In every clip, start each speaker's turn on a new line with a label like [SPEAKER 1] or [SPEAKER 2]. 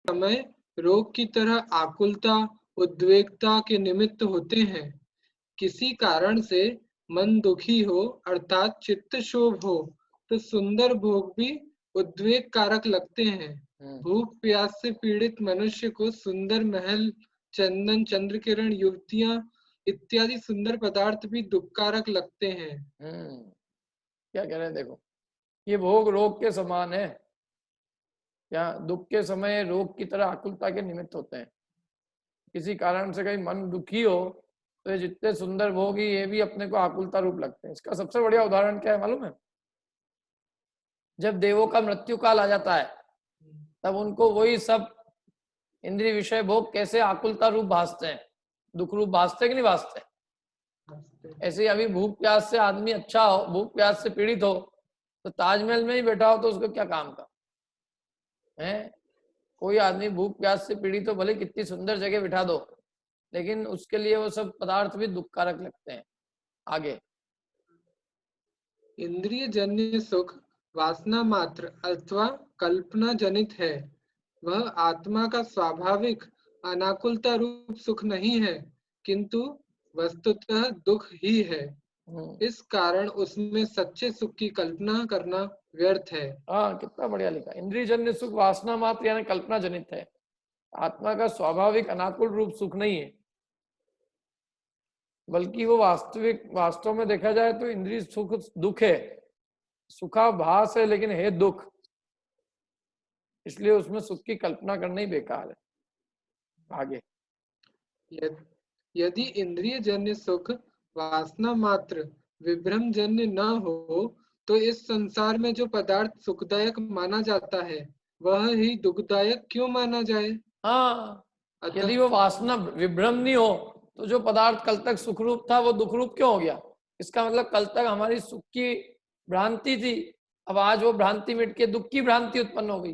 [SPEAKER 1] समय रोग की तरह आकुलता, उद्वेगता के निमित्त होते हैं। किसी कारण से मन दुखी हो अर्थात चित्त क्षोभ हो तो सुंदर भोग भी उद्वेग कारक लगते हैं। भूख प्यास से पीड़ित मनुष्य को सुंदर महल, चंदन, चंद्र किरण, युवतियां इत्यादि सुंदर पदार्थ भी दुखकारक लगते हैं।
[SPEAKER 2] क्या कह रहे हैं देखो, ये भोग रोग के समान है। क्या दुख के समय रोग की तरह आकुलता के निमित्त होते हैं। किसी कारण से कहीं मन दुखी हो तो ये जितने सुंदर भोग ये भी अपने को आकुलता रूप लगते हैं। इसका सबसे बढ़िया उदाहरण क्या है मालूम है? जब देवों का मृत्यु काल आ जाता है तब उनको वही सब इंद्रिय विषय भोग कैसे आकुलता रूप भासते हैं, दुख रूप भासते कि नहीं भासते? ऐसे ही अभी भूख प्यास से आदमी अच्छा हो, भूख प्यास से पीड़ित हो तो ताजमहल में ही बैठा हो तो उसको क्या काम का है? कोई आदमी भूख प्यास से पीड़ित हो, भले कितनी सुंदर जगह बिठा दो, लेकिन उसके लिए वो सब पदार्थ भी दुखकारक लगते हैं। आगे,
[SPEAKER 1] इंद्रिय जन्य सुख वासना मात्र अथवा कल्पना जनित है। वह आत्मा का स्वाभाविक अनाकुलता रूप सुख नहीं है, किंतु वस्तुतः दुख ही है। इस कारण उसमें सच्चे सुख की कल्पना करना व्यर्थ है।
[SPEAKER 2] हाँ, कितना बढ़िया लिखा। इंद्रिय जन्य सुख वासना मात्र यानी कल्पना जनित है, आत्मा का स्वाभाविक अनाकुल रूप सुख नहीं है, बल्कि वो वास्तव में देखा जाए तो इंद्रिय सुख दुख है, सुखाभास है लेकिन है दुख, इसलिए उसमें सुख की कल्पना करना ही बेकार है। आगे,
[SPEAKER 1] यदि इंद्रिय जन्य सुख वासना मात्र विभ्रम जन्य न हो तो इस संसार में जो पदार्थ सुखदायक माना जाता है वह ही दुखदायक क्यों माना जाए?
[SPEAKER 2] हाँ,
[SPEAKER 1] अतः
[SPEAKER 2] यदि वो वासना विभ्रम नहीं हो तो जो पदार्थ कल तक सुख रूप था वो दुख रूप क्यों हो गया? इसका मतलब कल तक हमारी सुख की भ्रांति थी, अब आज वो भ्रांति मिट के दुख की भ्रांति उत्पन्न हो गई।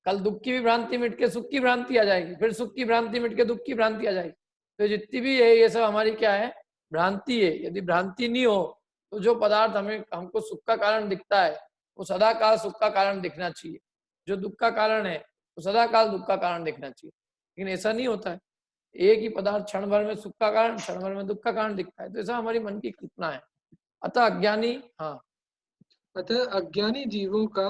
[SPEAKER 2] कल दुख की भी भ्रांति मिट के सुख की भ्रांति आ जाएगी, फिर सुख की भ्रांति मिट के दुख की भ्रांति आ जाएगी। तो जितनी भी है ये सब हमारी क्या है? भ्रांति है। यदि भ्रांति नहीं हो तो जो पदार्थ हमको सुख का कारण दिखता है वो सदा काल सुख का कारण दिखना चाहिए, जो दुख का कारण है वो सदा काल दुख का कारण दिखना चाहिए, लेकिन ऐसा नहीं होता है। एक ही पदार्थ क्षण भर में सुख का कारण, क्षण भर में दुख का कारण दिखता है, तो ऐसा हमारी मन की कल्पना है। अतः अज्ञानी, हाँ,
[SPEAKER 1] अतः अज्ञानी जीवों का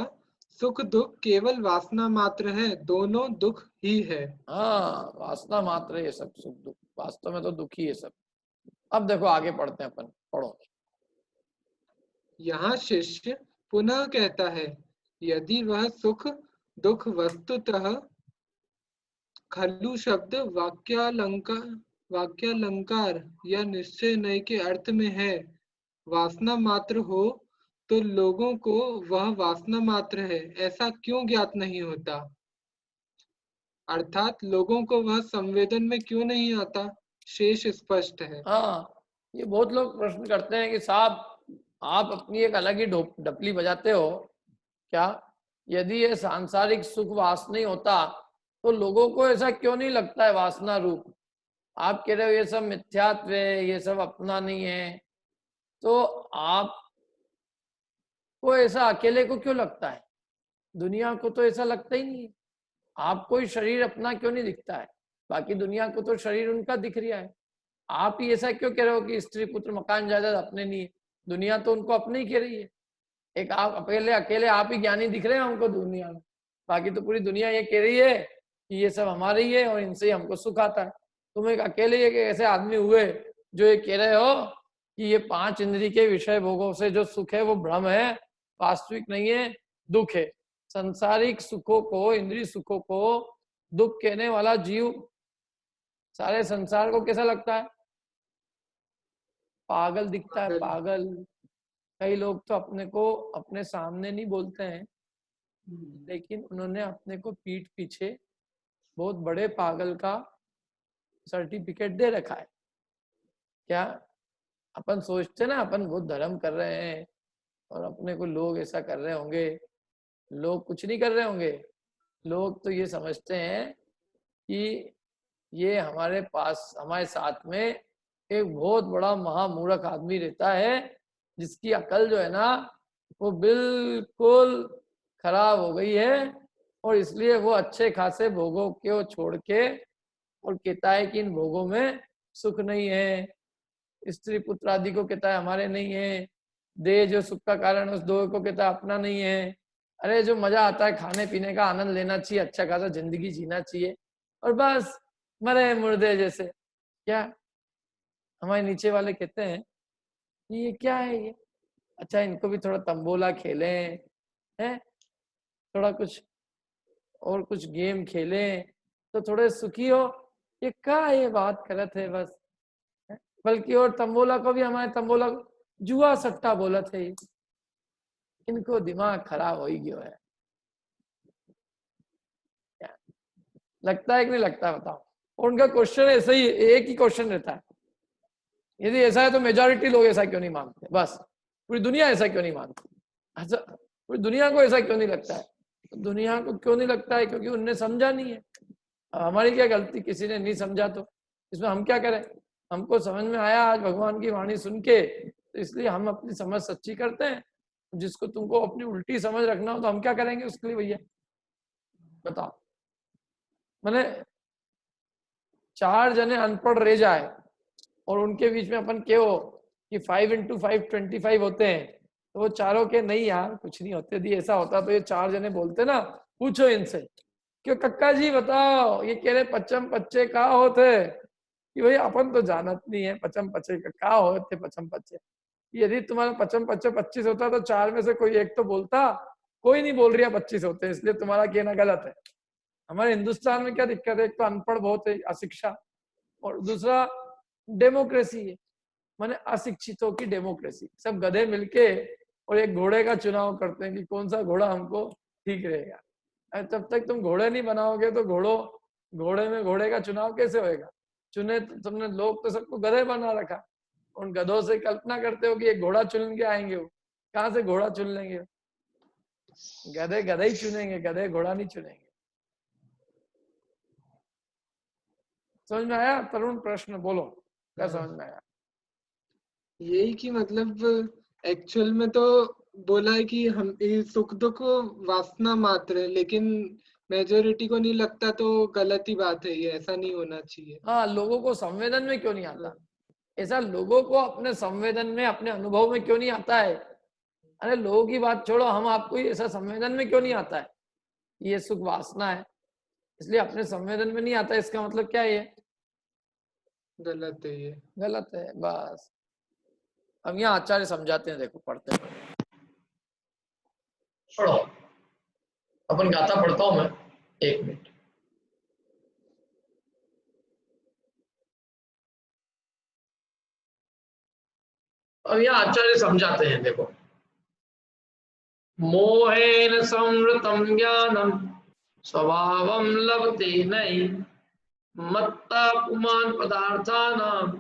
[SPEAKER 1] सुख दुख केवल वासना मात्र है, दोनों दुख ही है।
[SPEAKER 2] हाँ, वासना मात्र है ये सब सुख दुख, वास्तव में तो दुखी है सब। अब देखो आगे पढ़ते हैं अपन, पढ़ो।
[SPEAKER 1] यहाँ शिष्य पुनः कहता है, यदि वह सुख दुख वस्तुतः खलु शब्द वाक्यालंकार या निश्चय नय के अर्थ में है, वासना मात्र हो तो लोगों को वह वासना मात्र है ऐसा क्यों ज्ञात नहीं होता? अर्थात लोगों को वह संवेदन में क्यों नहीं आता? शेष स्पष्ट है।
[SPEAKER 2] हाँ, ये बहुत लोग प्रश्न करते हैं कि साहब आप अपनी एक अलग ही ढपली बजाते हो क्या? यदि ये सांसारिक सुख वासना ही होता तो लोगों को ऐसा क्यों नहीं लगता है वासना रूप? आप कह रहे हो ये सब मिथ्यात्व है, ये सब अपना नहीं है, तो आपको ऐसा अकेले को क्यों लगता है? दुनिया को तो ऐसा लगता ही नहीं है। आपको ही शरीर अपना क्यों नहीं दिखता है? बाकी दुनिया को तो शरीर उनका दिख रहा है। आप ही ऐसा क्यों कह रहे हो कि स्त्री पुत्र मकान जायदाद अपने नहीं है? दुनिया तो उनको अपने ही कह रही है। एक आप अकेले अकेले आप ही ज्ञानी दिख रहे हैं हमको दुनिया में, बाकी तो पूरी दुनिया ये कह रही है कि ये सब हमारे ही है और इनसे ही हमको सुख आता है। तुम एक अकेले एक ऐसे आदमी हुए जो ये कह रहे हो कि ये पांच इंद्रिय के विषय भोगों से जो सुख है वो भ्रम है, वास्तविक नहीं है, दुख है। संसारिक सुखों को, इंद्रिय सुखों को दुख कहने वाला जीव सारे संसार को कैसा लगता है? पागल दिखता है, पागल। कई लोग तो अपने को अपने सामने नहीं बोलते हैं, लेकिन उन्होंने अपने को पीठ पीछे बहुत बड़े पागल का सर्टिफिकेट दे रखा है। क्या अपन सोचते ना अपन बहुत धर्म कर रहे हैं और अपने को लोग ऐसा कर रहे होंगे? लोग कुछ नहीं कर रहे होंगे। लोग तो ये समझते हैं कि ये हमारे पास, हमारे साथ में एक बहुत बड़ा महामूर्ख आदमी रहता है जिसकी अकल जो है ना वो बिल्कुल खराब हो गई है, और इसलिए वो अच्छे खासे भोगों को छोड़ के और कहता है कि इन भोगों में सुख नहीं है, स्त्री पुत्र आदि को कहता है हमारे नहीं है, देह जो सुख का कारण उस दो को कहता है अपना नहीं है। अरे जो मजा आता है खाने पीने का आनंद लेना चाहिए, अच्छा खासा जिंदगी जीना चाहिए, और बस मरे मुर्दे जैसे। क्या हमारे नीचे वाले कहते हैं ये क्या है ये, अच्छा इनको भी थोड़ा तंबोला खेलें, हैं थोड़ा कुछ और कुछ गेम खेलें तो थोड़े सुखी हो। ये क्या ये बात गलत है बस। बल्कि और तंबोला को भी हमारे तंबोला जुआ सट्टा बोला थे, इनको दिमाग खराब हो ही गया है। लगता है कि नहीं लगता बताओ। और उनका क्वेश्चन ऐसा ही, एक ही क्वेश्चन रहता है, यदि ऐसा है तो मेजॉरिटी लोग ऐसा क्यों नहीं मानते, बस पूरी दुनिया ऐसा क्यों नहीं मानती, अच्छा पूरी दुनिया को ऐसा क्यों नहीं लगता है। तो दुनिया को क्यों नहीं लगता है, क्योंकि उनने समझा नहीं है। हमारी क्या गलती, किसी ने नहीं समझा तो इसमें हम क्या करें। हमको समझ में आया आज भगवान की वाणी सुन के, तो इसलिए हम अपनी समझ सच्ची करते हैं। जिसको तुमको अपनी उल्टी समझ रखना हो तो हम क्या करेंगे उसके लिए भैया बताओ। मैंने 4 जने अनपढ़ रह जाए और उनके बीच में अपन क्यों कि 5 × 5 25 होते हैं, तो वो चारों के नहीं यार कुछ नहीं होते। यदि ऐसा होता तो ये 4 जने बोलते ना, पूछो इनसे क्यों कक्का जी बताओ ये कह रहे पचम पच्चे का होते, कि भाई अपन तो जानत नहीं है पचम पच्चे का होते पचम पच्चे। यदि तुम्हारा पचम पच्चे 25 होता तो 4 में से कोई एक तो बोलता, कोई नहीं बोल रहा 25 होते, इसलिए तुम्हारा कहना गलत है। हमारे हिंदुस्तान में क्या दिक्कत है, एक तो अनपढ़ बहुत है, अशिक्षा, और दूसरा डेमोक्रेसी है, माने अशिक्षितों की डेमोक्रेसी। सब गधे मिलके और एक घोड़े का चुनाव करते हैं कि कौन सा घोड़ा हमको ठीक रहेगा। जब तक तुम घोड़े नहीं बनाओगे तो घोड़े में घोड़े का चुनाव कैसे होएगा। चुने तुमने लोग तो सबको गधे बना रखा, उन गधों से कल्पना करते हो कि एक घोड़ा चुन के आएंगे, वो कहाँ से घोड़ा चुन लेंगे। गधे गधे ही चुनेंगे, गधे घोड़ा नहीं चुनेंगे। समझ में आया तरुण, प्रश्न बोलो क्या समझ में आया।
[SPEAKER 1] यही कि मतलब एक्चुअल में तो बोला है कि हम ये सुख दुख वासना मात्र है, लेकिन मेजोरिटी को नहीं लगता तो गलत ही बात है, ये ऐसा नहीं होना चाहिए।
[SPEAKER 2] हाँ, लोगों को संवेदन में क्यों नहीं आता, ऐसा लोगों को अपने संवेदन में अपने अनुभव में क्यों नहीं आता है। अरे लोगों की बात छोड़ो, हम आपको ऐसा संवेदन में क्यों नहीं आता है। ये सुख वासना है इसलिए अपने संवेदन में नहीं आता, इसका मतलब क्या है, ये
[SPEAKER 1] गलत है ये।
[SPEAKER 2] गलत है बस। अब यहाँ आचार्य समझाते हैं, देखो पढ़ते हैं, पढ़ो अपन गाथा पढ़ता हूं मैं, 1 मिनट। अब यहाँ आचार्य समझाते हैं, देखो मोहेन संवृतम ज्ञानम स्वभावम लभते नहीं मत्ता पुमान पदार्थानाम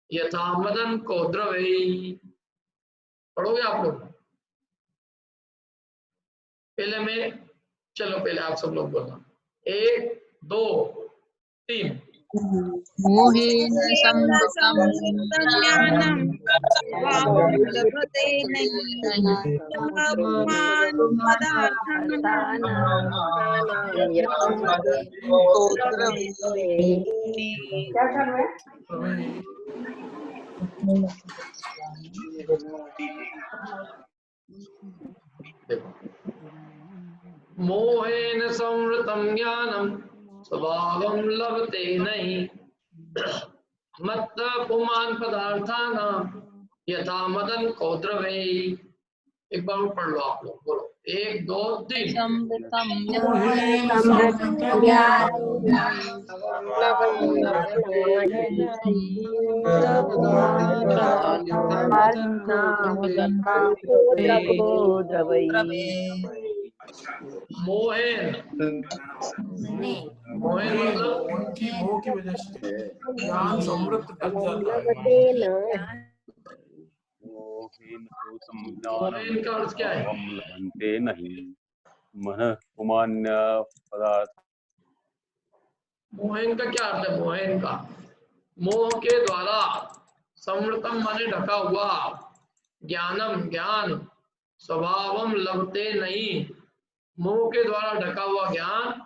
[SPEAKER 2] यथा मदन को द्रवई। पढ़ोगे आप लोग पहले मैं, चलो पहले आप सब लोग बोलना, 1 2 3।
[SPEAKER 3] मोहेन संवृतम ज्ञानम स्वभावं लभते नहीं पुमान् पदार्थानां यथा मदन को द्रवते।
[SPEAKER 2] मोहेन संवृतम ज्ञानम स्वभावं लभते नहीं मत्त पुमान पदार्थानां यथा मदन को द्रवे। एक बार पढ़ लो आप लोग, बोलो 1 2 3।
[SPEAKER 3] संवृतम
[SPEAKER 2] मोहन मोहन मतलब
[SPEAKER 4] उनकी मोह की वजह से ज्ञान समृद्ध बन जाता है।
[SPEAKER 2] मोहन का अर्थ क्या है,
[SPEAKER 5] लभन्ते नहीं मनः पुमान्य पदार्थ।
[SPEAKER 2] मोहन का क्या अर्थ है, मोहन का मोह के द्वारा, समृतम माने ढका हुआ, ज्ञानम ज्ञान, स्वभावम लभते नहीं मोह के द्वारा ढका हुआ ज्ञान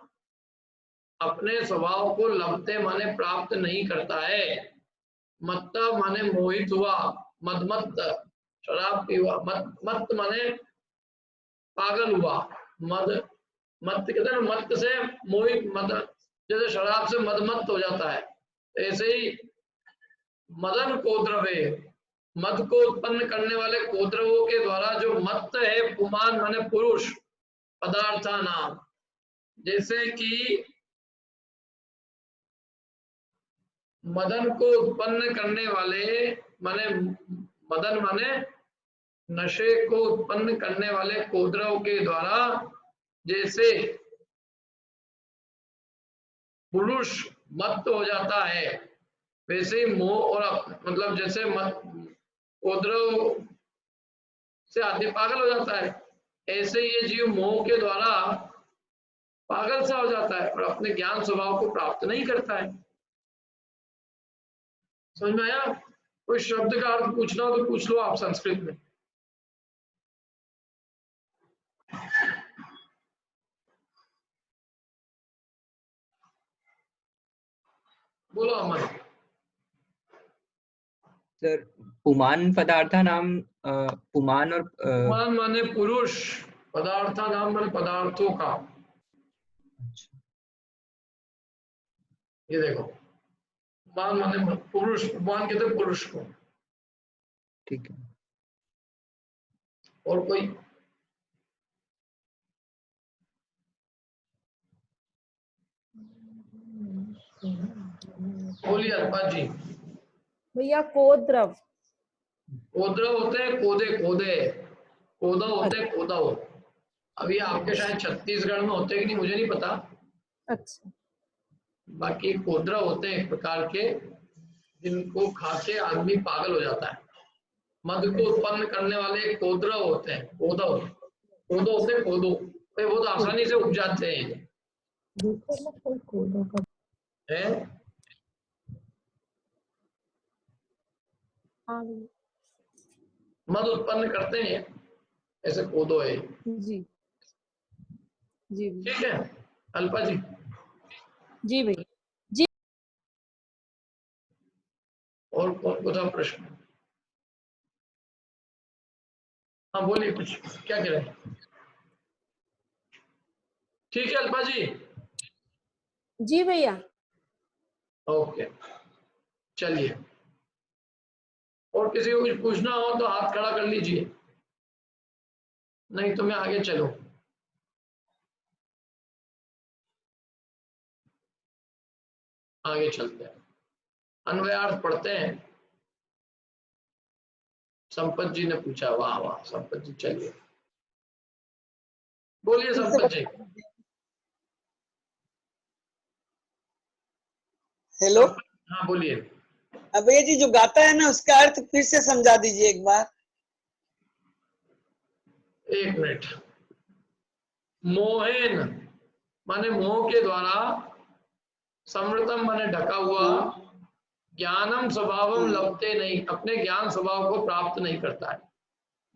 [SPEAKER 2] अपने स्वभाव को लभते माने प्राप्त नहीं करता है। मत्त माने मोहित हुआ, मदमत्त शराब पीवा, मत माने पागल हुआ, मद मत कहते हैं मत से मोहित, मद जैसे शराब से मदमत्त हो जाता है, ऐसे ही मदन कोद्रवे मद को उत्पन्न करने वाले कोद्रवों के द्वारा जो मत्त है, पुमान माने पुरुष, पदार्था नाम, जैसे कि मदन को उत्पन्न करने वाले माने मदन माने नशे को उत्पन्न करने वाले कोद्रव के द्वारा जैसे पुरुष मत्त हो जाता है, वैसे ही मोह और मतलब जैसे कोद्रव से आदमी पागल हो जाता है, ऐसे ये जीव मोह के द्वारा पागल सा हो जाता है और अपने ज्ञान स्वभाव को प्राप्त नहीं करता है। समझ में आया? कोई शब्द का अर्थ पूछना हो तो पूछ लो आप संस्कृत में। बोलो अमन।
[SPEAKER 6] सर पुमान पदार्था नाम, पुमान और
[SPEAKER 2] पुमान माने पुरुष, पदार्था नाम माने पदार्थों का। ये देखो पुमान माने पुरुष, पुमान कहते पुरुष को।
[SPEAKER 6] ठीक है।
[SPEAKER 2] और कोई? बोलिए अल्पा जी।
[SPEAKER 7] भैया कोद्रव।
[SPEAKER 2] कोद्रव होते हैं कोदे, कोदे कोदा होते हैं कोदा हो। अभी आपके शायद छत्तीसगढ़ में होते हैं कि नहीं मुझे नहीं पता।
[SPEAKER 7] अच्छा।
[SPEAKER 2] बाकी कोद्रव होते हैं एक प्रकार के, जिनको खा के आदमी पागल हो जाता है। मद को उत्पन्न करने वाले कोद्रव होते हैं, कोदो कोदो होते हैं, कोदो बहुत आसानी से उग जाते हैं है? मद उत्पन्न करते हैं ऐसे कोदो है।
[SPEAKER 7] जी जी
[SPEAKER 2] ठीक है अल्पा जी।
[SPEAKER 7] जी भैया जी।
[SPEAKER 2] और कौन सा प्रश्न? हाँ बोलिए कुछ, क्या कह रहे हैं? ठीक है अल्पा जी।
[SPEAKER 7] जी भैया।
[SPEAKER 2] ओके चलिए, और किसी को कुछ पूछना हो तो हाथ खड़ा कर लीजिए, नहीं तो मैं आगे चलूं। आगे चलते हैं, अन्वयार्थ पढ़ते हैं। संपत जी ने पूछा, वाह वाह संपत जी, चलिए बोलिए संपत जी।
[SPEAKER 8] हेलो।
[SPEAKER 2] हाँ बोलिए।
[SPEAKER 8] अब ये जी जो गाता है ना, उसका अर्थ फिर से समझा दीजिए एक बार।
[SPEAKER 2] एक मिनट। मोहेन माने मोह के द्वारा, समृतम माने ढका हुआ, ज्ञानम स्वभावम लभते नहीं, अपने ज्ञान स्वभाव को प्राप्त नहीं करता है।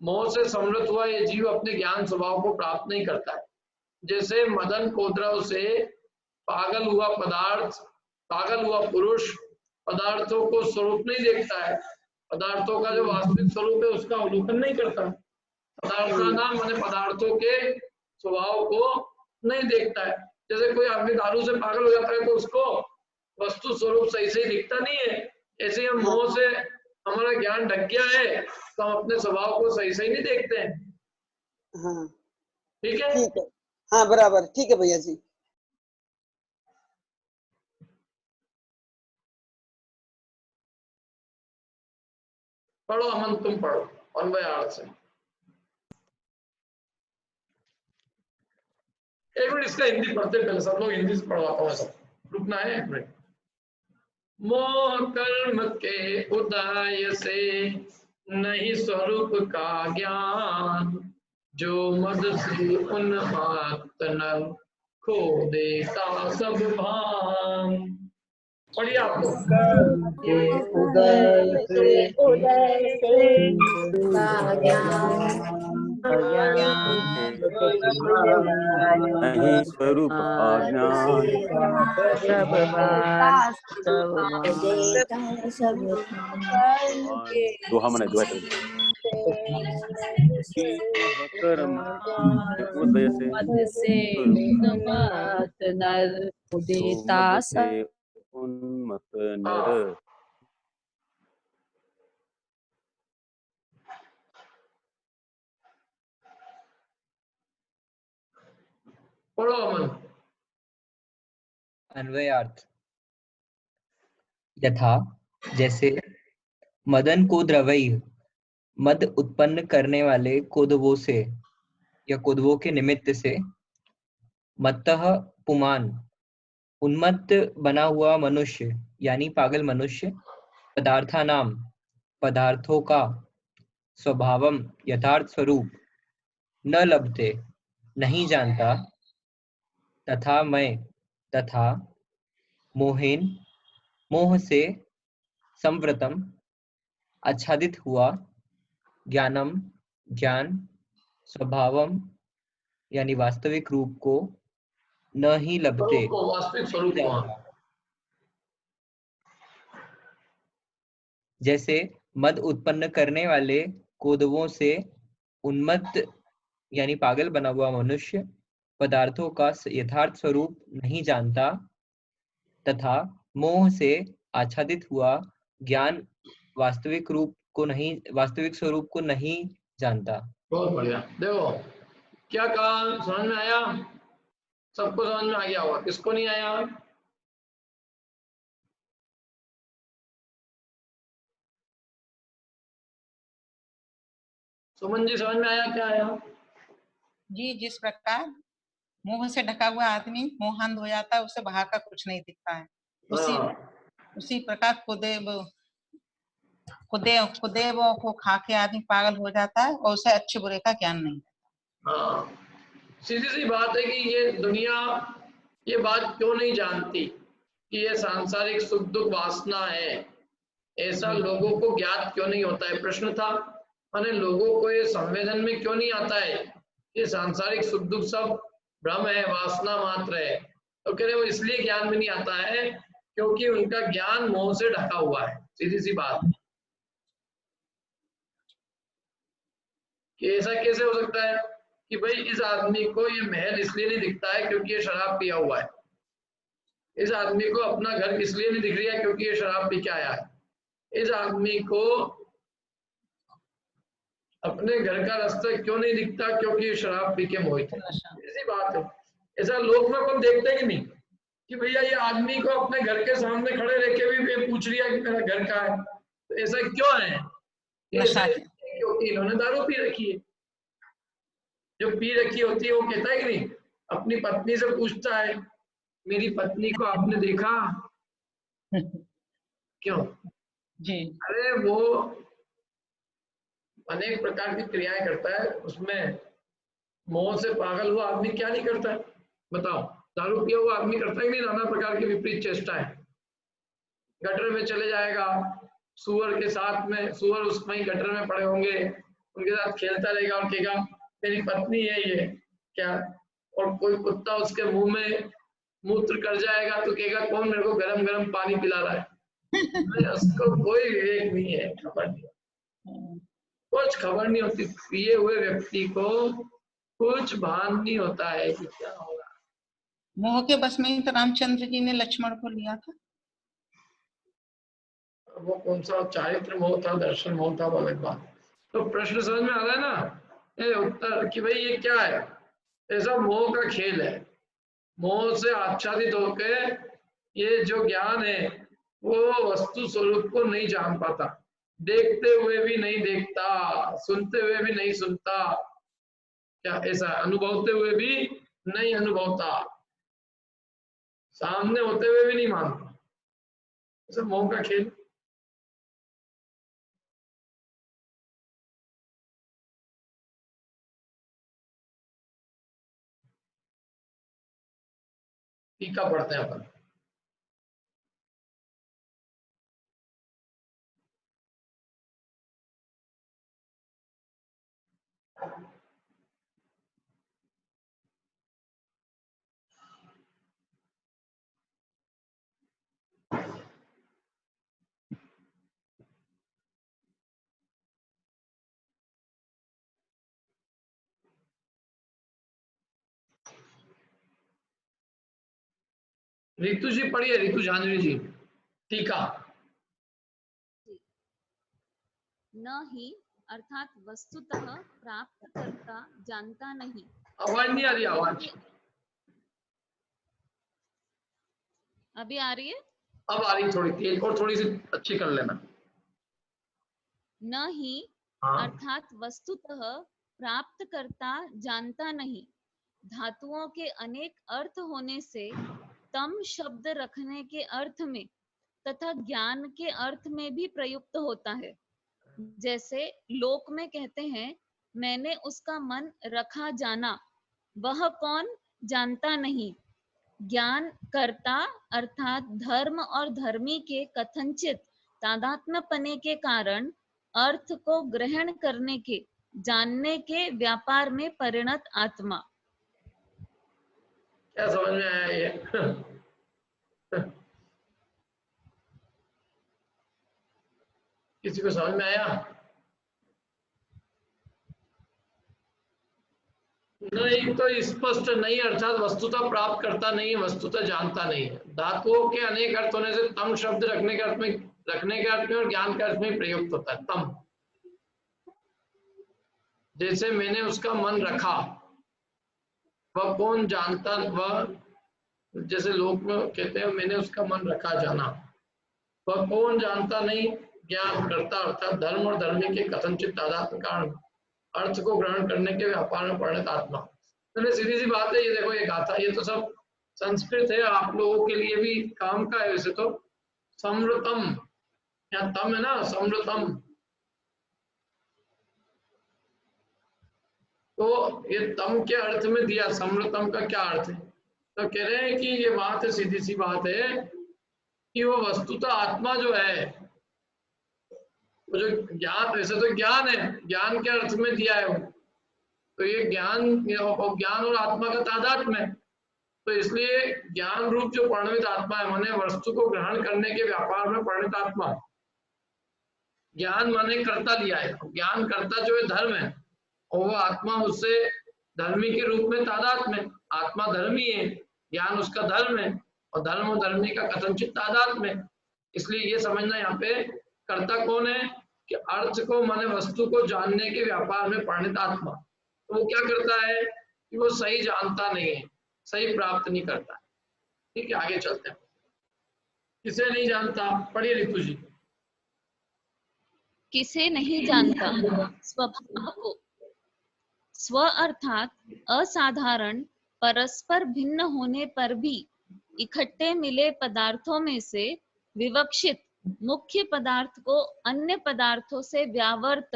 [SPEAKER 2] मोह से समृत हुआ ये जीव अपने ज्ञान स्वभाव को प्राप्त नहीं करता है। जैसे मदन कोद्रव से पागल हुआ पदार्थ, पागल हुआ पुरुष पदार्थों को स्वरूप नहीं देखता है, पदार्थों का जो वास्तविक स्वरूप है उसका अवलोकन नहीं करता। पदार्थ का नाम माने पदार्थों के स्वभाव को नहीं देखता है। जैसे कोई आदमी दारू से पागल हो जाता है तो उसको वस्तु स्वरूप सही से दिखता नहीं है, ऐसे हम मोह से हमारा ज्ञान ढक गया है तो हम अपने स्वभाव को सही से नहीं देखते हैं।
[SPEAKER 8] हाँ
[SPEAKER 2] ठीक है,
[SPEAKER 8] ठीक है, हाँ बराबर, ठीक है भैया जी।
[SPEAKER 2] पढ़ो अमन, तुम पढ़ो अन्वयार्थ से। एक मिनट इसका हिंदी पढ़ते पहले, सब लोग हिंदी से पढ़वाता हूँ, सब रुकना है एक मिनट। मोह कर्म के उदय से नहीं स्वरूप का ज्ञान, जो मद से उन्मात्त नर खो देता सब भान। पढ़िए आप लोग।
[SPEAKER 7] उदय से का ज्ञान,
[SPEAKER 5] नहीं स्वरूप अज्ञान
[SPEAKER 3] सब
[SPEAKER 5] और दोहा मने दुआ चल कर्म उदय से मद से उन्मत्त नर
[SPEAKER 2] पढ़ो अमन।
[SPEAKER 6] अन्वयार्थ यथा जैसे मदन को द्रवई मद उत्पन्न करने वाले कोदवों से या कोदवों के निमित्त से मत्तः पुमान उन्मत्त बना हुआ मनुष्य यानी पागल मनुष्य पदार्थानाम पदार्थों का स्वभावम यथार्थ स्वरूप न लभते नहीं जानता तथा मैं तथा मोहेन मोह से संवृतम आच्छादित हुआ ज्ञानम ज्ञान स्वभावम यानी वास्तविक रूप को न ही लभते
[SPEAKER 2] स्वरूप को, वास्तविक स्वरूप को।
[SPEAKER 6] जैसे मद उत्पन्न करने वाले कोदवों से उन्मत्त यानी पागल बना हुआ मनुष्य पदार्थों का यथार्थ स्वरूप नहीं जानता तथा मोह से आच्छादित हुआ ज्ञान वास्तविक स्वरूप को नहीं जानता।
[SPEAKER 2] बहुत बढ़िया। देखो क्या कहा, समझ में आया? सबको समझ में आ गया होगा, किसको नहीं आया? सुमन जी समझ में आया? क्या आया?
[SPEAKER 9] जी, जिस प्रकार मोह से ढका हुआ आदमी मोहांध हो जाता है, उसे बाहर का कुछ नहीं दिखता है, उसी प्रकार खुदेव को खा के आदमी पागल हो जाता है और उसे अच्छे बुरे का ज्ञान नहीं।
[SPEAKER 2] हाँ, सीधी सी बात है कि ये दुनिया ये बात क्यों नहीं जानती कि ये सांसारिक सुख दुख वासना है, ऐसा लोगों को ज्ञात क्यों नहीं होता है? प्रश्न था, माने लोगों को ये संवेदन में क्यों नहीं आता है ये सांसारिक सुख दुख सब भ्रम है, वासना मात्र है? तो कह रहे वो इसलिए ज्ञान में नहीं आता है क्योंकि उनका ज्ञान मोह से ढका हुआ है। सीधी सी बात कि ऐसा कैसे हो सकता है कि भाई इस आदमी को ये महल इसलिए नहीं दिखता है क्योंकि ये शराब पिया हुआ है, इस आदमी को अपना घर इसलिए नहीं दिख रहा है क्योंकि ये शराब पी के आया है, इस आदमी को अपने घर का रास्ता क्यों नहीं दिखता क्योंकि ये शराब पी के मोहित है। ऐसी बात है। ऐसा लोग में अपन देखते कि नहीं कि भैया ये आदमी को अपने घर के सामने खड़े रह के भी पूछ लिया कि मेरा घर कहाँ है, तो ऐसा क्यों है? ऐसा क्योंकि इन्होंने दारू पी रखी है। जो पी रखी होती है वो कहता है कि नहीं, अपनी पत्नी से पूछता है मेरी पत्नी को आपने देखा? क्यों जी? अरे वो अनेक प्रकार की क्रियाएं करता है, उसमें मोह से पागल हुआ आदमी क्या नहीं करता है बताओ? दारू पिया हुआ आदमी करता है कि नहीं नाना प्रकार की विपरीत चेष्टाएं? गटर में चले जाएगा, सुअर के साथ में, सुअर उसमें ही गटर में पड़े होंगे, उनके साथ खेलता रहेगा और कहेगा मेरी पत्नी है ये क्या? और कोई कुत्ता उसके मुंह में मूत्र कर जाएगा तो कहेगा कौन मेरे को गरम गरम पानी पिला रहा है? उसको कोई विवेक नहीं है, खबर नहीं, कुछ खबर नहीं होती। पिए हुए व्यक्ति को कुछ भान नहीं होता है कि क्या होगा।
[SPEAKER 9] मोह के बस में ही तो रामचंद्र जी ने लक्ष्मण को लिया था।
[SPEAKER 2] वो कौन सा चारित्र मोह था, दर्शन मोह था, वो अलग बात। तो प्रश्न समझ में आ रहा है ना? ये उत्तर कि भाई ये क्या है? ऐसा मोह का खेल है। मोह से आच्छादित होकर ये जो ज्ञान है वो वस्तु स्वरूप को नहीं जान पाता, देखते हुए भी नहीं देखता, सुनते हुए भी नहीं सुनता, क्या ऐसा अनुभवते हुए भी नहीं अनुभवता, सामने होते हुए भी नहीं मानता। ऐसा मोह का खेल। टीका पढ़ते हैं अपन। रितु जी पढ़िए, रितु जाह्नवी जी टीका।
[SPEAKER 7] न ही अर्थात वस्तुतः प्राप्तकर्ता जानता नहीं।
[SPEAKER 2] आवाज नहीं आ रही, आवाज
[SPEAKER 7] अभी आ रही है?
[SPEAKER 2] अब आ रही, थोड़ी तेज और थोड़ी सी अच्छी कर लेना।
[SPEAKER 7] न ही
[SPEAKER 2] हाँ
[SPEAKER 7] अर्थात वस्तुतः प्राप्तकर्ता जानता नहीं। धातुओं के अनेक अर्थ होने से तम शब्द रखने के अर्थ में तथा ज्ञान के अर्थ में भी प्रयुक्त होता है। जैसे लोक में कहते हैं, मैंने उसका मन रखा जाना, वह कौन जानता नहीं। ज्ञान कर्ता अर्थात धर्म और धर्मी के कथनचित तादात्म्यपने के कारण अर्थ को ग्रहण करने के, जानने के व्यापार में परिणत आत्मा।
[SPEAKER 2] क्या समझ में आया ये? किसी को समझ में आया? नहीं तो स्पष्ट नहीं, अर्थात वस्तुतः प्राप्त करता नहीं है, वस्तुतः जानता नहीं है। धातुओं के अनेक अर्थ होने से तम शब्द रखने के अर्थ में और ज्ञान के अर्थ में प्रयुक्त होता है तम। जैसे मैंने उसका मन रखा, वह कौन जानता, वह जैसे लोग कहते हैं मैंने उसका मन रखा जाना, वह कौन जानता नहीं। ज्ञान करता अर्थात धर्म और धर्मी के कथनचित तादात्म्य कारण अर्थ को ग्रहण करने के व्यापार में परिणत आत्मा। मैंने सीधी सी बात है, ये देखो ये गाथा, ये तो सब संस्कृत है, आप लोगों के लिए भी काम का है वैसे तो। समृतम, यहाँ तम है ना, समृतम, तो ये तम के अर्थ में दिया, समृतम का क्या अर्थ है? तो कह रहे हैं कि ये बात है, सीधी सी बात है कि वो वस्तुतः आत्मा जो है, वो जो ज्ञान, वैसे तो ज्ञान है, ज्ञान के अर्थ में दिया है वो, तो ये ज्ञान और आत्मा का तादात्म्य है। तो इसलिए ज्ञान रूप जो परिणमित आत्मा है, माने वस्तु को ग्रहण करने के व्यापार में परिणित आत्मा। ज्ञान माने कर्ता लिया है, ज्ञान कर्ता जो है धर्म है, और वो आत्मा उससे धर्मी के रूप में तादात्म्य। आत्मा धर्मी है, ज्ञान उसका धर्म है, और धर्म और धर्मी का कथनचित तादात्म्य। इसलिए ये समझना यहाँ पे कर्ता कौन है कि अर्थ को माने वस्तु को जानने के व्यापार में परिणित आत्मा। तो वो क्या करता है कि वो सही जानता नहीं है, सही प्राप्त नहीं करता। ठीक है, आगे चलते हैं। किसे नहीं जानता, पढ़िए रितु जी।
[SPEAKER 7] किसे नहीं जानता, स्वभाव को। स्व अर्थात असाधारण, परस्पर भिन्न होने पर भी इकट्ठे मिले पदार्थों में से विवक्षित मुख्य पदार्थ को अन्य पदार्थों से व्यावर्त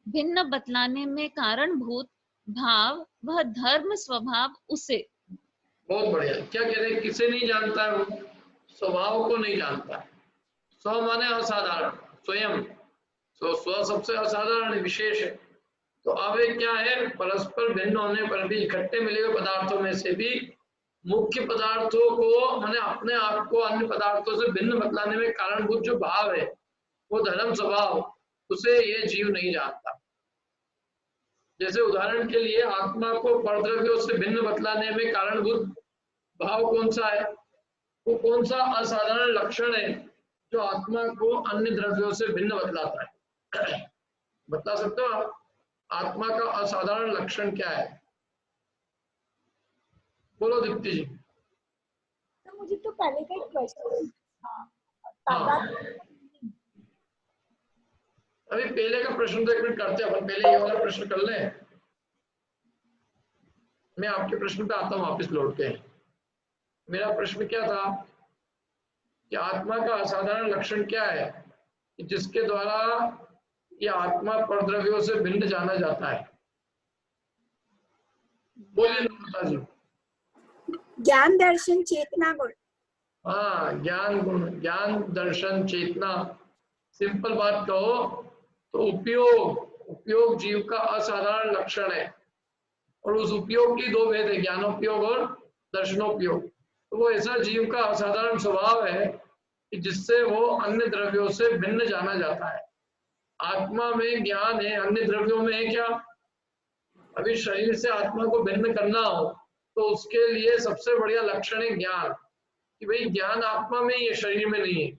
[SPEAKER 7] भिन्न बतलाने में कारणभूत भाव वह धर्म स्वभाव उसे।
[SPEAKER 2] बहुत बढ़िया। क्या कह रहे हैं, किसे नहीं जानता है? वो स्वभाव को नहीं जानता है। स्व माने असाधारण, स्वयं, तो स्व सबसे असाधारण विशेष है। तो अब ये क्या है, परस्पर भिन्न होने पर भी इकट्ठे मिले हुए पदार्थों में से भी मुख्य पदार्थों को माने अपने आप को अन्य पदार्थों से भिन्न बतलाने में कारणभूत जो भाव है, वो धर्म स्वभाव, उसे ये जीव नहीं जानता। जैसे उदाहरण के लिए आत्मा को परद्रव्यों से भिन्न बतलाने में कारणभूत भाव कौन सा है, वो कौन सा असाधारण लक्षण है जो आत्मा को अन्य द्रव्यों से भिन्न बतलाता है? बता सकते हो आप, आत्मा का असाधारण लक्षण क्या है? बोलो दीप्ति जी।
[SPEAKER 10] तो मुझे तो पहले का एक क्वेश्चन
[SPEAKER 2] अभी पहले का प्रश्न तो एक मिनट करते हैं अपन, पहले ये वाला प्रश्न कर लें, मैं आपके प्रश्न पे आता हूँ वापस लौट के। मेरा प्रश्न क्या था कि आत्मा का असाधारण लक्षण क्या है जिसके द्वारा ये आत्मा परद्रव्यों से भिन्न जाना जाता है? बोलिए नम्रता जी।
[SPEAKER 10] ज्ञान दर्शन चेतना गुण।
[SPEAKER 2] हाँ, ज्ञान गुण, ज्ञान दर्शन चेतना। सिंपल बात कहो तो उपयोग जीव का असाधारण लक्षण है, और उस उपयोग की दो भेद है, ज्ञानोपयोग और दर्शनोपयोग। तो वो ऐसा जीव का असाधारण स्वभाव है कि जिससे वो अन्य द्रव्यों से भिन्न जाना जाता है। आत्मा में ज्ञान है, अन्य द्रव्यों में है क्या? अभी शरीर से आत्मा को भिन्न करना हो तो उसके लिए सबसे बढ़िया लक्षण है ज्ञान। कि भाई ज्ञान आत्मा में ही है, शरीर में नहीं है।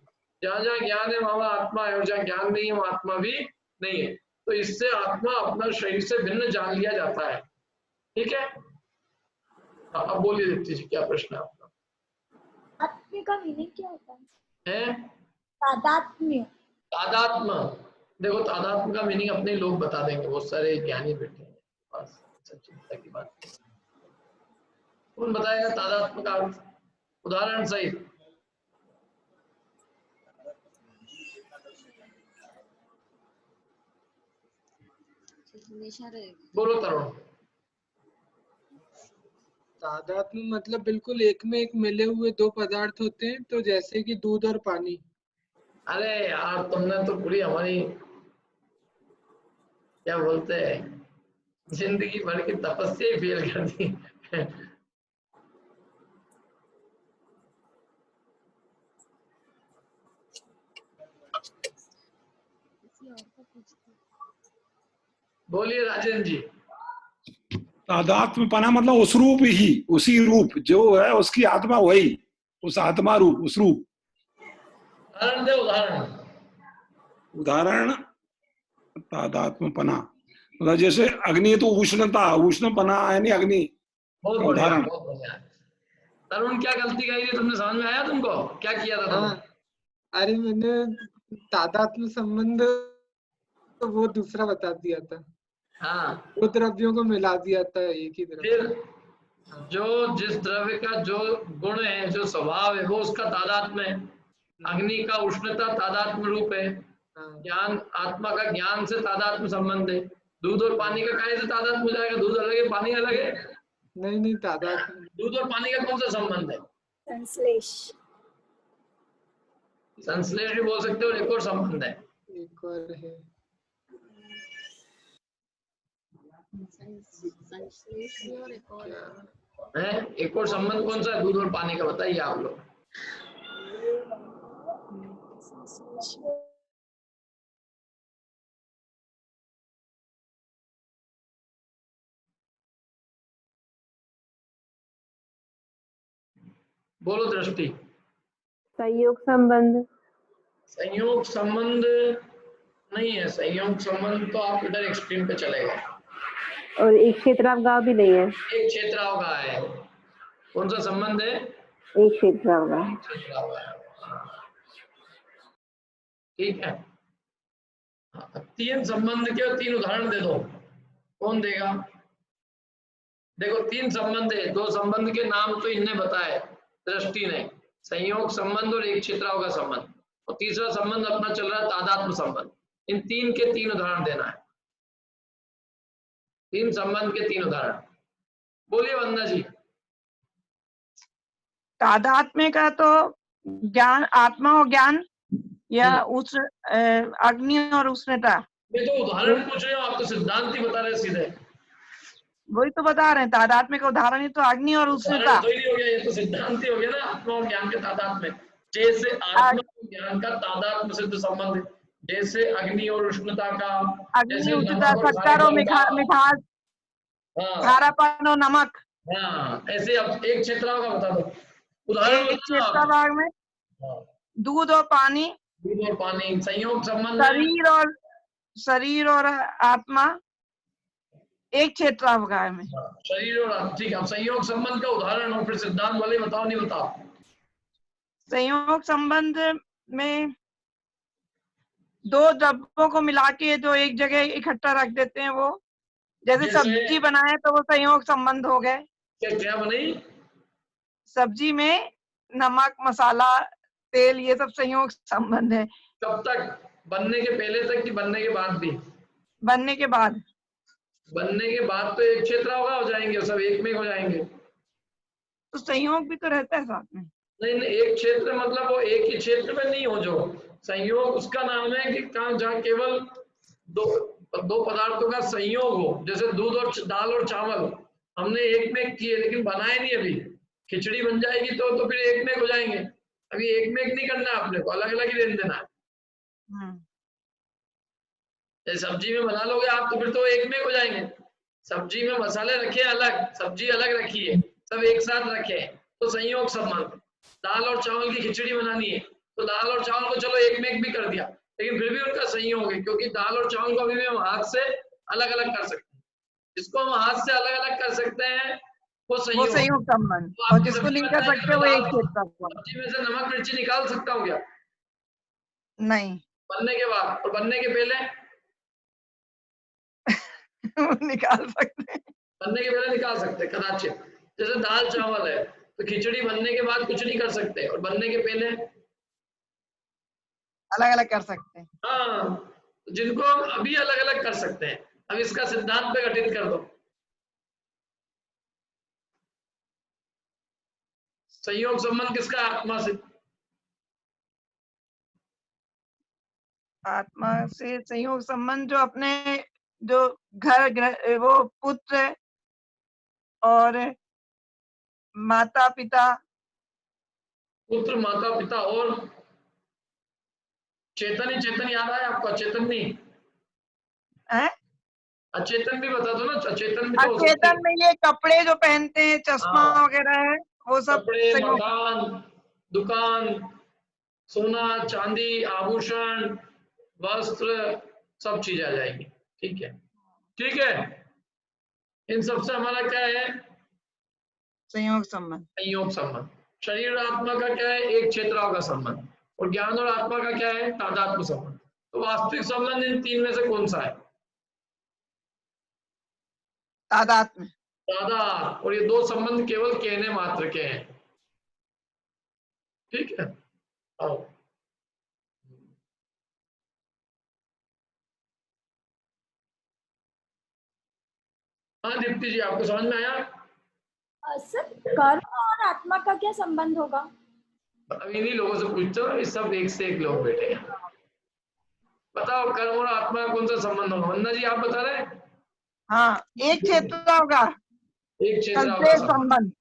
[SPEAKER 2] जहां जहां ज्ञान है वहां आत्मा है, और जहां ज्ञान नहीं है वहां आत्मा भी नहीं है। तो इससे आत्मा अपना शरीर से भिन्न जान लिया जाता है। ठीक है, अब बोलिए दीप्ति जी, क्या प्रश्न है आपका?
[SPEAKER 10] आत्म्य का मीनिंग क्या होता
[SPEAKER 2] है?
[SPEAKER 10] तादात्म्य।
[SPEAKER 2] तादात्म्य, देखो तादात्म्य का मीनिंग अपने लोग बता देंगे, बहुत सारे ज्ञानी बैठे हैं बस, चिंता की बात। कौन बताएगा तादात्म्य का अर्थ उदाहरण सहित? बोलो तरुण।
[SPEAKER 1] तादात्म्य मतलब बिल्कुल एक में एक मिले हुए दो पदार्थ होते हैं, तो जैसे कि दूध और पानी।
[SPEAKER 2] अरे यार तुमने तो पूरी हमारी क्या बोलते हैं जिंदगी भर की तपस्या ही फेल कर दी। बोलिए राजेंद्र जी।
[SPEAKER 11] तादात्म्यपना मतलब उस रूप ही, उसी रूप जो है उसकी आत्मा वही, उस आत्मा रूप, उस रूप।
[SPEAKER 2] उदाहरण दे,
[SPEAKER 11] उदाहरण तादात्म्यपना मतलब जैसे अग्नि तो उष्णता, उष्णपना यानी अग्नि।
[SPEAKER 2] बहुत बढ़िया, बहुत बढ़िया। तरुण क्या गलती कही थी तुमने, समझ में आया तुमको क्या किया था तुमने?
[SPEAKER 1] अरे मैंने तादात्म्य संबंध तो वो दूसरा बता दिया था।
[SPEAKER 2] हाँ,
[SPEAKER 1] वो द्रव्यों को मिला दिया था एक ही द्रव्य।
[SPEAKER 2] फिर जो जिस द्रव्य का जो गुण है, जो स्वभाव है, वो उसका तादात्म्य है। अग्नि का उष्णता तादात्म्य रूप है। ज्ञान, आत्मा का ज्ञान से तादात्म्य संबंध है। दूध और पानी का काहे से तादात्म्य हो जाएगा? दूध अलग है, पानी अलग है।
[SPEAKER 1] नहीं तादात्म्य,
[SPEAKER 2] दूध और पानी का कौन सा संबंध है?
[SPEAKER 10] संश्लेष।
[SPEAKER 2] संश्लेष भी बोल सकते हो, एक और संबंध है।
[SPEAKER 1] एक और है
[SPEAKER 2] एक और संबंध कौन सा है दूध और पानी का, बताइए आप लोग। बोलो दृष्टि।
[SPEAKER 12] संयोग संबंध।
[SPEAKER 2] संयोग संबंध नहीं है, संयोग संबंध तो आप इधर एक्सट्रीम पे चले गए।
[SPEAKER 12] और एक क्षेत्रावगाह भी नहीं है।
[SPEAKER 2] एक क्षेत्रावगाह है। कौन सा संबंध है?
[SPEAKER 12] एक क्षेत्रावगाह।
[SPEAKER 2] ठीक है, तीन संबंध के तीन उदाहरण दे दो, कौन देगा? देखो तीन संबंध है, दो संबंध के नाम तो इनने बताए, दृष्टि ने, संयोग संबंध और एक क्षेत्रावगाह संबंध, और तीसरा संबंध अपना चल रहा है तादात्म्य संबंध। इन तीन के तीन उदाहरण देना है, तीन संबंध के तीन उदाहरण। बोलिए वंदना जी।
[SPEAKER 13] तादात्म्य का तो ज्ञान, आत्मा और ज्ञान, या उस अग्नि और उष्णता।
[SPEAKER 2] मैं तो उदाहरण पूछ रहे हो, आप तो सिद्धांत ही बता रहे सीधे।
[SPEAKER 13] वही तो बता रहे हैं, तादात्म्य का उदाहरण ही तो अग्नि और उष्णता।
[SPEAKER 2] तो ही हो गया, ये तो सिद्धांत ही हो गया ना, आत्मा और ज्ञान के तादात्म्य। जैसे आत्मा और ज्ञान का तादात्म्य सिद्ध संबंध है, जैसे अग्नि और उष्णता का,
[SPEAKER 13] अग्नि उष्णता, शक्कर और मिठास, खारापन और नमक।
[SPEAKER 2] हाँ, ऐसे अब एक क्षेत्रावगाह बता दो उदाहरण।
[SPEAKER 13] एक क्षेत्रावगाह में दूध और पानी,
[SPEAKER 2] दूध और पानी संयोग संबंध,
[SPEAKER 13] शरीर और आत्मा एक क्षेत्रावगाह में।
[SPEAKER 2] शरीर और, ठीक है, संयोग संबंध का उदाहरण हो, फिर सिद्धांत वाले बताओ, नहीं बताओ।
[SPEAKER 13] संयोग संबंध में दो द्रव्यों को मिला के जो एक जगह इकट्ठा रख देते हैं, वो जैसे सब्जी बनाए तो वो संयोग संबंध हो गए।
[SPEAKER 2] क्या बनाई?
[SPEAKER 13] सब्जी में नमक, मसाला, तेल, ये सब संयोग संबंध है।
[SPEAKER 2] कब तक? बनने के पहले तक कि बनने के बाद भी?
[SPEAKER 13] बनने के बाद।
[SPEAKER 2] बनने के बाद तो एक क्षेत्रावगाह हो जाएंगे, सब एक में हो जाएंगे।
[SPEAKER 13] तो संयोग भी तो रहता है साथ में।
[SPEAKER 2] नहीं, एक क्षेत्र मतलब वो एक ही क्षेत्र में नहीं हो, जो संयोग उसका नाम है कि जहाँ केवल दो पदार्थों का संयोग हो। जैसे दूध और दाल और चावल हमने एक में किए, लेकिन बनाए नहीं अभी। खिचड़ी बन जाएगी तो फिर एक में हो जाएंगे। अभी एक में नहीं करना है अपने को, अलग अलग ही लेन देना है। सब्जी में बना लोगे आप तो फिर तो एक में हो जाएंगे। सब्जी में मसाले रखे अलग, सब्जी अलग रखी है, सब एक साथ रखे, तो संयोग संबंध। दाल और चावल की खिचड़ी बनानी है तो दाल और चावल को चलो एक में एक भी कर दिया, लेकिन फिर भी उनका संयोग है, क्योंकि दाल और चावल को अभी भी हम हाथ से अलग अलग कर सकते हैं। जिसको हम हाथ से अलग अलग कर सकते हैं वो
[SPEAKER 13] संयोग संबंध,
[SPEAKER 2] तो
[SPEAKER 13] और
[SPEAKER 2] आपको
[SPEAKER 13] जिसको
[SPEAKER 2] सब्जी
[SPEAKER 13] नहीं कर
[SPEAKER 2] बनाएंगे
[SPEAKER 13] सकते
[SPEAKER 2] तो
[SPEAKER 13] वो एक
[SPEAKER 2] दाल
[SPEAKER 13] क्षेत्र का।
[SPEAKER 2] सब्जी में से नमक मिर्ची निकाल सकता हूँ क्या?
[SPEAKER 13] नहीं
[SPEAKER 2] बनने के बाद और बनने के पहले
[SPEAKER 13] निकाल सकते हैं।
[SPEAKER 2] बनने के पहले निकाल सकते हैं कदाचित। जैसे दाल चावल है तो खिचड़ी बनने के बाद कुछ नहीं कर सकते और बनने के पहले
[SPEAKER 13] अलग अलग कर सकते हैं।
[SPEAKER 2] हाँ, जिनको हम अभी अलग अलग कर सकते हैं। अब इसका सिद्धांत पे घटित कर दो। संयोग संबंध किसका? आत्मा से।
[SPEAKER 13] आत्मा से संयोग संबंध जो अपने जो घर वो पुत्र और माता पिता,
[SPEAKER 2] पुत्र माता पिता और चेतन ही चेतन याद आया आपको? चेतन नहीं
[SPEAKER 13] है
[SPEAKER 2] अचेतन भी बता दो ना। अचेतन भी तो हो सकते
[SPEAKER 13] अचेतन में ये कपड़े जो पहनते हैं, चश्मा
[SPEAKER 2] हाँ।
[SPEAKER 13] वगैरह है, वो सब
[SPEAKER 2] कपड़े,
[SPEAKER 13] संयोग।
[SPEAKER 2] मकान, दुकान, सोना चांदी, आभूषण, वस्त्र, सब चीज आ जाएगी। ठीक है, ठीक है। इन सबसे हमारा क्या है?
[SPEAKER 13] संयोग संबंध।
[SPEAKER 2] संयोग संबंध। शरीर और आत्मा का क्या है? एक क्षेत्राओं का संबंध। और ज्ञान और आत्मा का क्या है? तादात्म्य संबंध। तो वास्तविक संबंध इन तीन में से कौन सा है?
[SPEAKER 13] तादात्म्य।
[SPEAKER 2] तादात्म्य। और ये दो संबंध केवल कहने मात्र के हैं। ठीक है, आओ। हाँ दीप्ति जी, आपको समझ में आया?
[SPEAKER 10] सर कर्म और आत्मा का क्या संबंध होगा?
[SPEAKER 2] अब इन्हीं लोगों से पूछते हो, इस सब एक से एक लोग बैठे हैं। बताओ कर्म और आत्मा का कौन सा संबंध होगा? वंदना जी आप बता रहे हैं?
[SPEAKER 13] हाँ, एक क्षेत्र होगा।
[SPEAKER 2] एक क्षेत्र का संबंध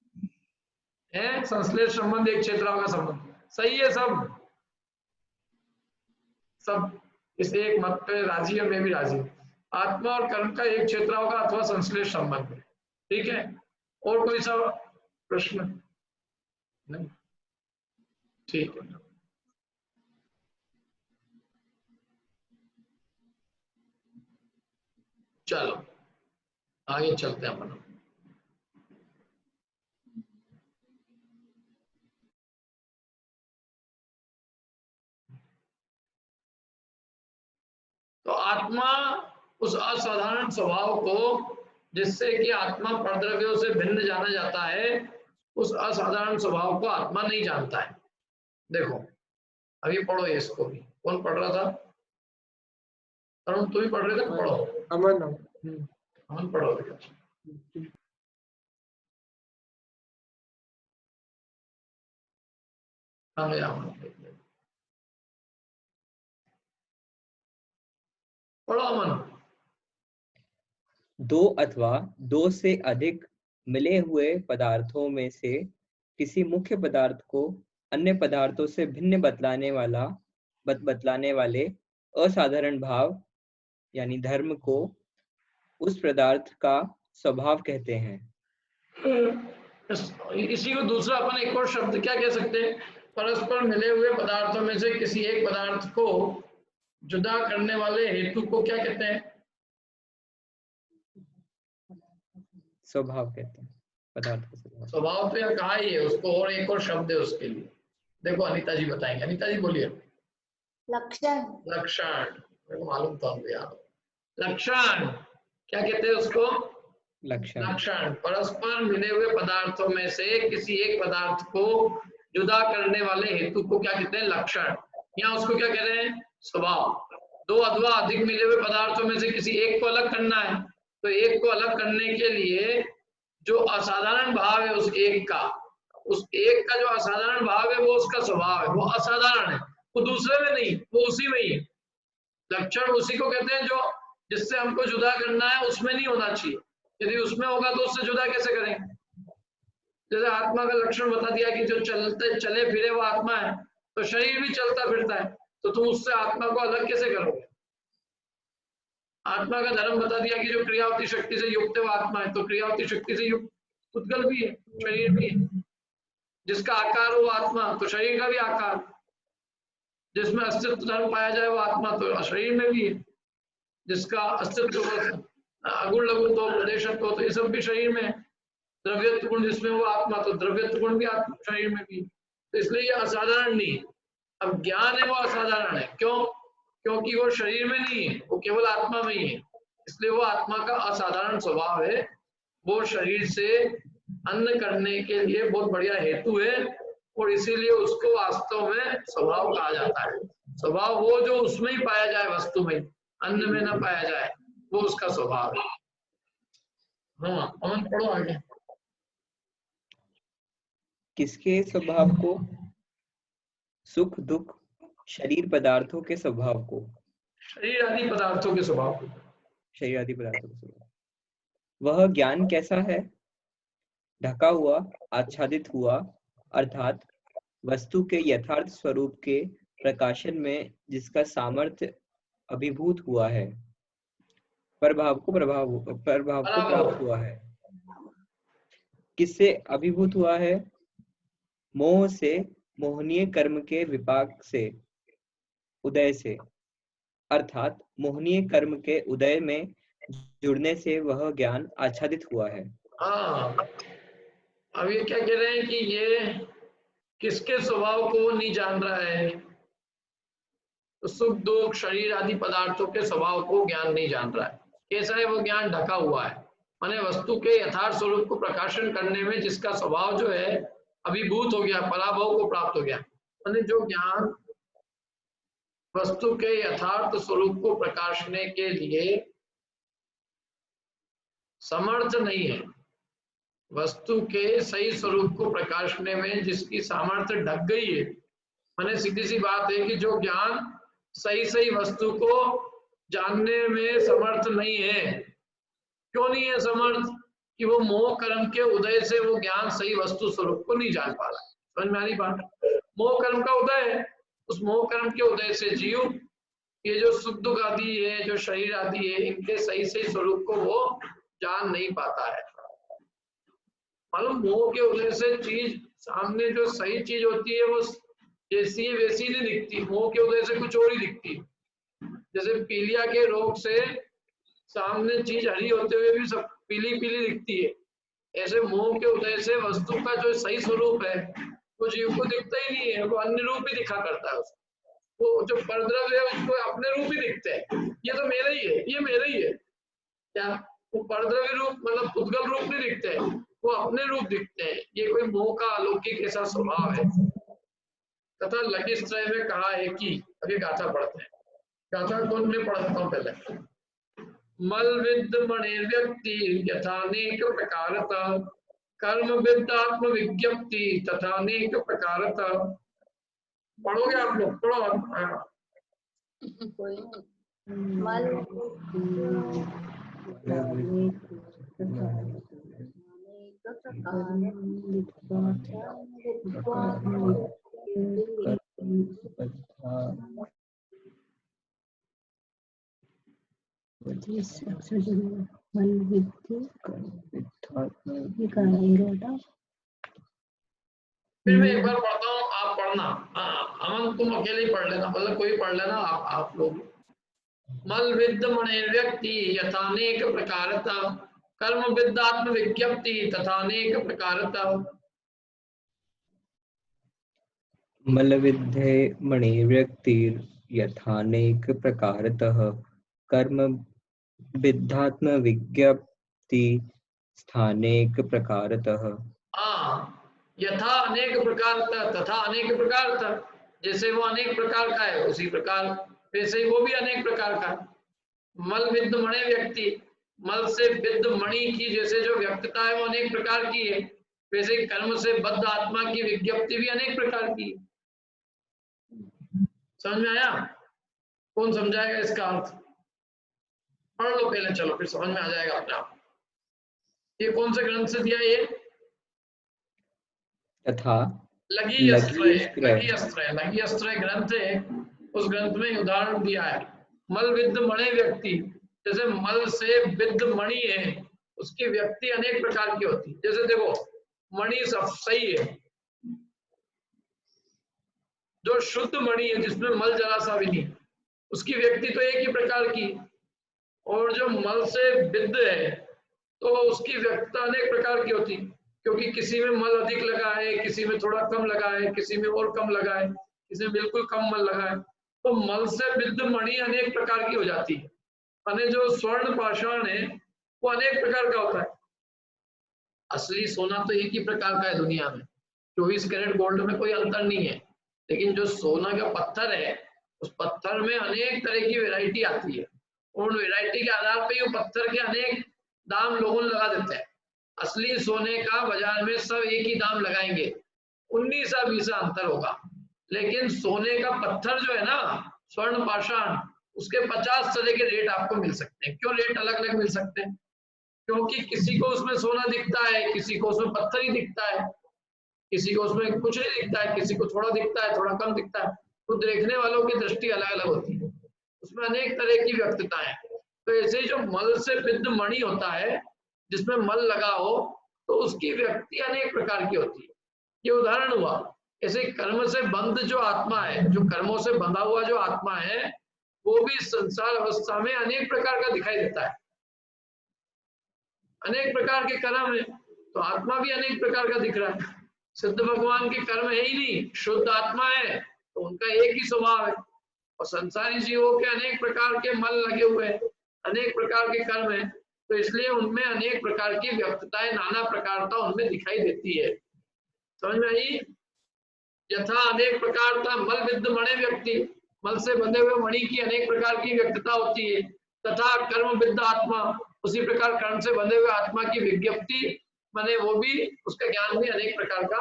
[SPEAKER 2] है। संश्लेष संबंध एक क्षेत्र का संबंध। सही है सब? सब इस एक मत पे राजी है, मैं भी राजी हूँ। आत्मा और कर्म का एक क्षेत्र होगा अथवा संश्लेष संबंध। ठीक है, और कोई सा प्रश्न नहीं? ठीक है, चलो आगे चलते हैं अपन। तो आत्मा उस असाधारण स्वभाव को जिससे कि आत्मा परद्रव्यों से भिन्न जाना जाता है, उस असाधारण स्वभाव को आत्मा नहीं जानता है। देखो अभी पढ़ो इसको भी। कौन पढ़ रहा था? अरुण तुम ही पढ़ रहे थे? पढ़ो।
[SPEAKER 1] अमन।
[SPEAKER 2] अमन पढ़ो। पढ़ो अमन।
[SPEAKER 6] दो अथवा दो से अधिक मिले हुए पदार्थों में से किसी मुख्य पदार्थ को अन्य पदार्थों से भिन्न बतलाने वाले असाधारण भाव यानी धर्म को उस पदार्थ का स्वभाव कहते हैं।
[SPEAKER 2] इसी को दूसरा अपन एक और शब्द क्या कह सकते हैं? परस्पर मिले हुए पदार्थों में से किसी एक पदार्थ को जुदा करने वाले हेतु को क्या कहते हैं?
[SPEAKER 6] स्वभाव कहते हैं। पदार्थ का स्वभाव।
[SPEAKER 2] स्वभाव तो यहाँ कहा ही है, उसको और एक और शब्द है उसके लिए। देखो अनिता जी बताएंगे। अनिता जी बोलिए।
[SPEAKER 10] लक्षण।
[SPEAKER 2] लक्षण, मेरे को मालूम था यार। लक्षण क्या कहते हैं उसको? लक्षण। परस्पर मिले हुए पदार्थों में से किसी एक पदार्थ को जुदा करने वाले हेतु को क्या कहते हैं? लक्षण। यहाँ उसको क्या कह रहे हैं? स्वभाव। दो अथवा अधिक मिले हुए पदार्थों में से किसी एक को अलग करना है, तो एक को अलग करने के लिए जो असाधारण भाव है उस एक का जो असाधारण भाव है वो उसका स्वभाव है, वो असाधारण है, वो दूसरे में नहीं, वो उसी में ही है। लक्षण उसी को कहते हैं जो जिससे हमको जुदा करना है उसमें नहीं होना चाहिए। यदि उसमें होगा तो उससे जुदा कैसे करेंगे? जैसे आत्मा का लक्षण बता दिया कि जो चले फिरे वो आत्मा है, तो शरीर भी चलता फिरता है, तो तुम उससे आत्मा को अलग कैसे करोगे? आत्मा का धर्म बता दिया कि जो क्रियावती शक्ति से युक्त है वो आत्मा है, तो क्रियावती शक्ति से युक्त उद्गल भी है, शरीर भी है। जिसका आकार हो वो आत्मा, तो शरीर का भी आकार, जिसमें अस्तित्व धर्म पाया जाए वो आत्मा तो शरीर में भी है, जिसका अस्तित्व अगुण लघु तो प्रदेशत्व तो ये सब भी शरीर में है। द्रव्यत्व गुण जिसमें वो आत्मा तो द्रव्यत्व गुण भी आत्मा शरीर में भी, तो इसलिए ये असाधारण नहीं है। अब ज्ञान है वो असाधारण है, क्यों? क्योंकि वो शरीर में नहीं है, वो केवल आत्मा में ही है, इसलिए वो आत्मा का असाधारण स्वभाव है। वो शरीर से अन्न करने के लिए बहुत बढ़िया हेतु है, और इसीलिए उसको वास्तव में स्वभाव कहा जाता है। स्वभाव वो जो उसमें ही पाया जाए, वस्तु में, अन्न में ना पाया जाए, वो उसका स्वभाव है। हाँ, अमन पढ़ो आगे।
[SPEAKER 6] किसके स्वभाव को? सुख दुख शरीर पदार्थों के स्वभाव को,
[SPEAKER 2] शरीर आदि पदार्थों के स्वभाव को,
[SPEAKER 6] शरीर आदि पदार्थों के स्वभाव। वह ज्ञान कैसा है? ढका हुआ, आच्छादित हुआ, अर्थात वस्तु के यथार्थ स्वरूप के प्रकाशन में जिसका सामर्थ्य अभिभूत हुआ है, प्रभाव को प्राप्त हुआ है। किससे अभिभूत हुआ है? मोह से, मोहनीय कर्म के विपाक से, उदय से, अर्थात मोहनीय कर्म के उदय में जुड़ने से वह ज्ञान आच्छादित हुआ है।
[SPEAKER 2] हाँ, अब ये क्या कह रहे हैं कि ये किसके स्वभाव को नहीं जान रहा है? तो सुख दुख शरीर आदि पदार्थों के स्वभाव को ज्ञान नहीं जान रहा है। कैसा है वो ज्ञान? ढका हुआ है, माने वस्तु के यथार्थ स्वरूप को प्रकाशन करने में जिसका स्वभाव जो है अभिभूत हो गया, पराभव को प्राप्त हो गया। माने जो ज्ञान वस्तु के यथार्थ स्वरूप को प्रकाशने के लिए समर्थ नहीं है, वस्तु के सही स्वरूप को प्रकाशने में जिसकी सामर्थ्य ढक गई है। माने सीधी सी बात है कि जो ज्ञान सही वस्तु को जानने में समर्थ नहीं है। क्यों नहीं है समर्थ? कि वो मोह कर्म के उदय से वो ज्ञान सही वस्तु स्वरूप को नहीं जान पा रहा। समझ में आ रही बात? मोह कर्म का उदय है, उस मोह कर्म के उदय से जीव ये जो सुख दुख आदि है, जो शरीर आदि है, इनके सही स्वरूप को वो जान नहीं पाता है। मालूम, मोह के उदय से चीज सामने जो सही चीज होती है वो जैसी है वैसी नहीं दिखती, मोह के उदय से कुछ और ही दिखती है। जैसे पीलिया के रोग से सामने चीज हरी होते हुए भी सब पीली दिखती है, ऐसे मोह के उदय से वस्तु का जो सही स्वरूप है वो जीव को दिखता ही नहीं है, वो अन्य रूप ही दिखा करता है उसको। वो जो परद्रव्य है उसको अपने रूप ही दिखते हैं, ये तो मेरा ही है, ये मेरा ही है। क्या वो परद्रव्य रूप मतलब उद्गल रूप नहीं दिखते हैं, वो अपने रूप दिखते हैं। ये कोई मोह का अलौकिक ऐसा स्वभाव है। तथा लघिस्त्रय में कहा है कि, अभी गाथा पढ़ते हैं, गाथा कौन में पढ़ता हूँ पहले। मल विद्ध मणि व्यक्ति यथानेक प्रकारता, कर्म विद्धात्म विज्ञप्ति तथानेक प्रकारता। पढ़ोगे आप लोग? पढ़ो। फिर मैं एक बार पढ़ता हूँ, आप पढ़ना। अमन तुम अकेले ही पढ़ लेना, मतलब कोई पढ़ लेना आप लोग। मल विद्ध मणि व्यक्ति यथानेक प्रकारता, कर्म विद्धात्म विज्ञप्ति तथानेक प्रकारता।
[SPEAKER 6] मल विद्धे मणि व्यक्ति यथानेक प्रकारतः, कर्म विद्धात्म विज्ञप्ति स्थानेक प्रकारतः।
[SPEAKER 2] यथा अनेक प्रकार तथा अनेक प्रकार था, जैसे वो अनेक प्रकार का है उसी प्रकार वैसे ही वो भी अनेक प्रकार का। मल विद्ध मणि व्यक्ति, मल से विद्ध मणि की जैसे जो व्यक्तता है वो अनेक प्रकार की है, वैसे ही कर्म से बद्ध आत्मा की विज्ञप्ति भी अनेक प्रकार की है। समझ में आया? कौन समझाएगा इसका अर्थ? पढ़ लो पहले, चलो फिर समझ में आ जाएगा अपने आप। ये कौन से ग्रंथ से दिया? ये
[SPEAKER 6] तथा
[SPEAKER 2] लघी अस्त्रय ग्रंथ है, उस ग्रंथ में उदाहरण दिया है। मल विद्ध मणि व्यक्ति, जैसे मल से विद्ध मणि है, उसकी व्यक्ति अनेक प्रकार की होती है। जैसे देखो, मणि सब सही है,
[SPEAKER 14] जो शुद्ध मणि है जिसमें मल जरा सा भी नहीं, उसकी व्यक्ति तो एक ही प्रकार की, और जो मल से विद्ध है तो उसकी व्यक्तता अनेक प्रकार की होती, क्योंकि किसी में मल अधिक लगा है, किसी में थोड़ा कम लगा है, किसी में और कम लगा है, किसी में बिल्कुल कम मल लगा है। तो मल से विद्ध मणि अनेक प्रकार की हो जाती है। माने जो स्वर्ण पाषाण है वो अनेक प्रकार का होता है। असली सोना तो एक ही प्रकार का है दुनिया में, 24 कैरेट गोल्ड में कोई अंतर नहीं है, लेकिन जो सोना का पत्थर है उस पत्थर में अनेक तरह की वैरायटी आती है, और उन वैरायटी के आधार पर वो पत्थर के अनेक दाम लोगों लगा देते हैं। असली सोने का बाजार में सब एक ही दाम लगाएंगे, 19-20 अंतर होगा, लेकिन सोने का पत्थर जो है ना, स्वर्ण पाषाण, उसके 50 तरह के रेट आपको मिल सकते हैं। क्यों रेट अलग अलग मिल सकते हैं? क्योंकि किसी को उसमें सोना दिखता है, किसी को उसमें पत्थर ही दिखता है, किसी को उसमें कुछ नहीं दिखता है, किसी को थोड़ा दिखता है, थोड़ा कम दिखता है। तो देखने वालों की दृष्टि अलग अलग होती है, उसमें अनेक तरह की व्यक्तता है। तो ऐसे ही जो मल से विद्ध मणि होता है जिसमें मल लगा हो, तो उसकी व्यक्ति अनेक प्रकार की होती है। ये उदाहरण हुआ। ऐसे कर्म से बंध जो आत्मा है, जो कर्मों से बंधा हुआ जो आत्मा है, वो भी संसार अवस्था में अनेक प्रकार का दिखाई देता है। अनेक प्रकार के कर्म है तो आत्मा भी अनेक प्रकार का दिख रहा है। सिद्ध भगवान के कर्म है ही नहीं, शुद्ध आत्मा है तो उनका एक ही स्वभाव है, और संसारी जीवों के अनेक प्रकार के मल लगे हुए हैं, अनेक प्रकार के कर्म है, तो इसलिए उनमें अनेक प्रकार की व्यक्तताएं, नाना प्रकारता उनमें दिखाई देती है। समझ में आई? यथा अनेक प्रकार था मल विद्ध मणि व्यक्ति, मल से बंधे हुए मणि की अनेक प्रकार की व्यक्तता होती है। तथा कर्म विद्ध आत्मा, उसी प्रकार कर्म से बंधे हुए आत्मा की विज्ञप्ति, माने वो भी, उसका ज्ञान भी अनेक प्रकार का,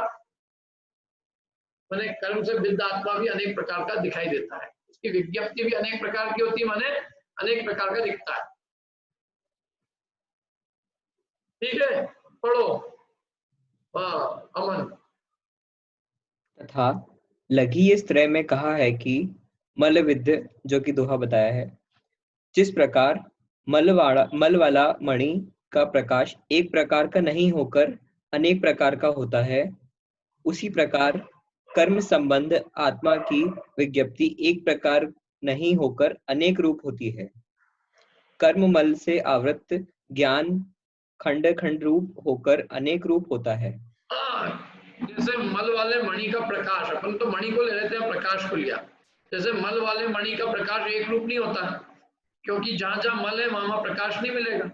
[SPEAKER 14] माने कर्म से विद्ध आत्मा भी अनेक प्रकार का दिखाई देता है, उसकी विज्ञप्ति भी अनेक प्रकार की होती है, माने अनेक प्रकार का दिखता है। ठीक है, पढ़ो। हाँ अमन।
[SPEAKER 6] तथा लघीय त्रय में कहा है कि मल विद्ध, जो कि दोहा बताया है, जिस प्रकार मल वाला मणि का प्रकाश एक प्रकार का नहीं होकर अनेक प्रकार का होता है, उसी प्रकार कर्म संबंध आत्मा की विज्ञप्ति एक प्रकार नहीं होकर अनेक रूप होती है। कर्म मल से आवृत ज्ञान खंड खंड रूप होकर अनेक रूप होता है।
[SPEAKER 14] जैसे मल वाले मणि का प्रकाश, अपन तो मणि को ले लेते हैं, प्रकाश को लिया। जैसे मल वाले मणि का प्रकाश एक रूप नहीं होता है, क्योंकि जहां जहां मल है वहां प्रकाश नहीं मिलेगा।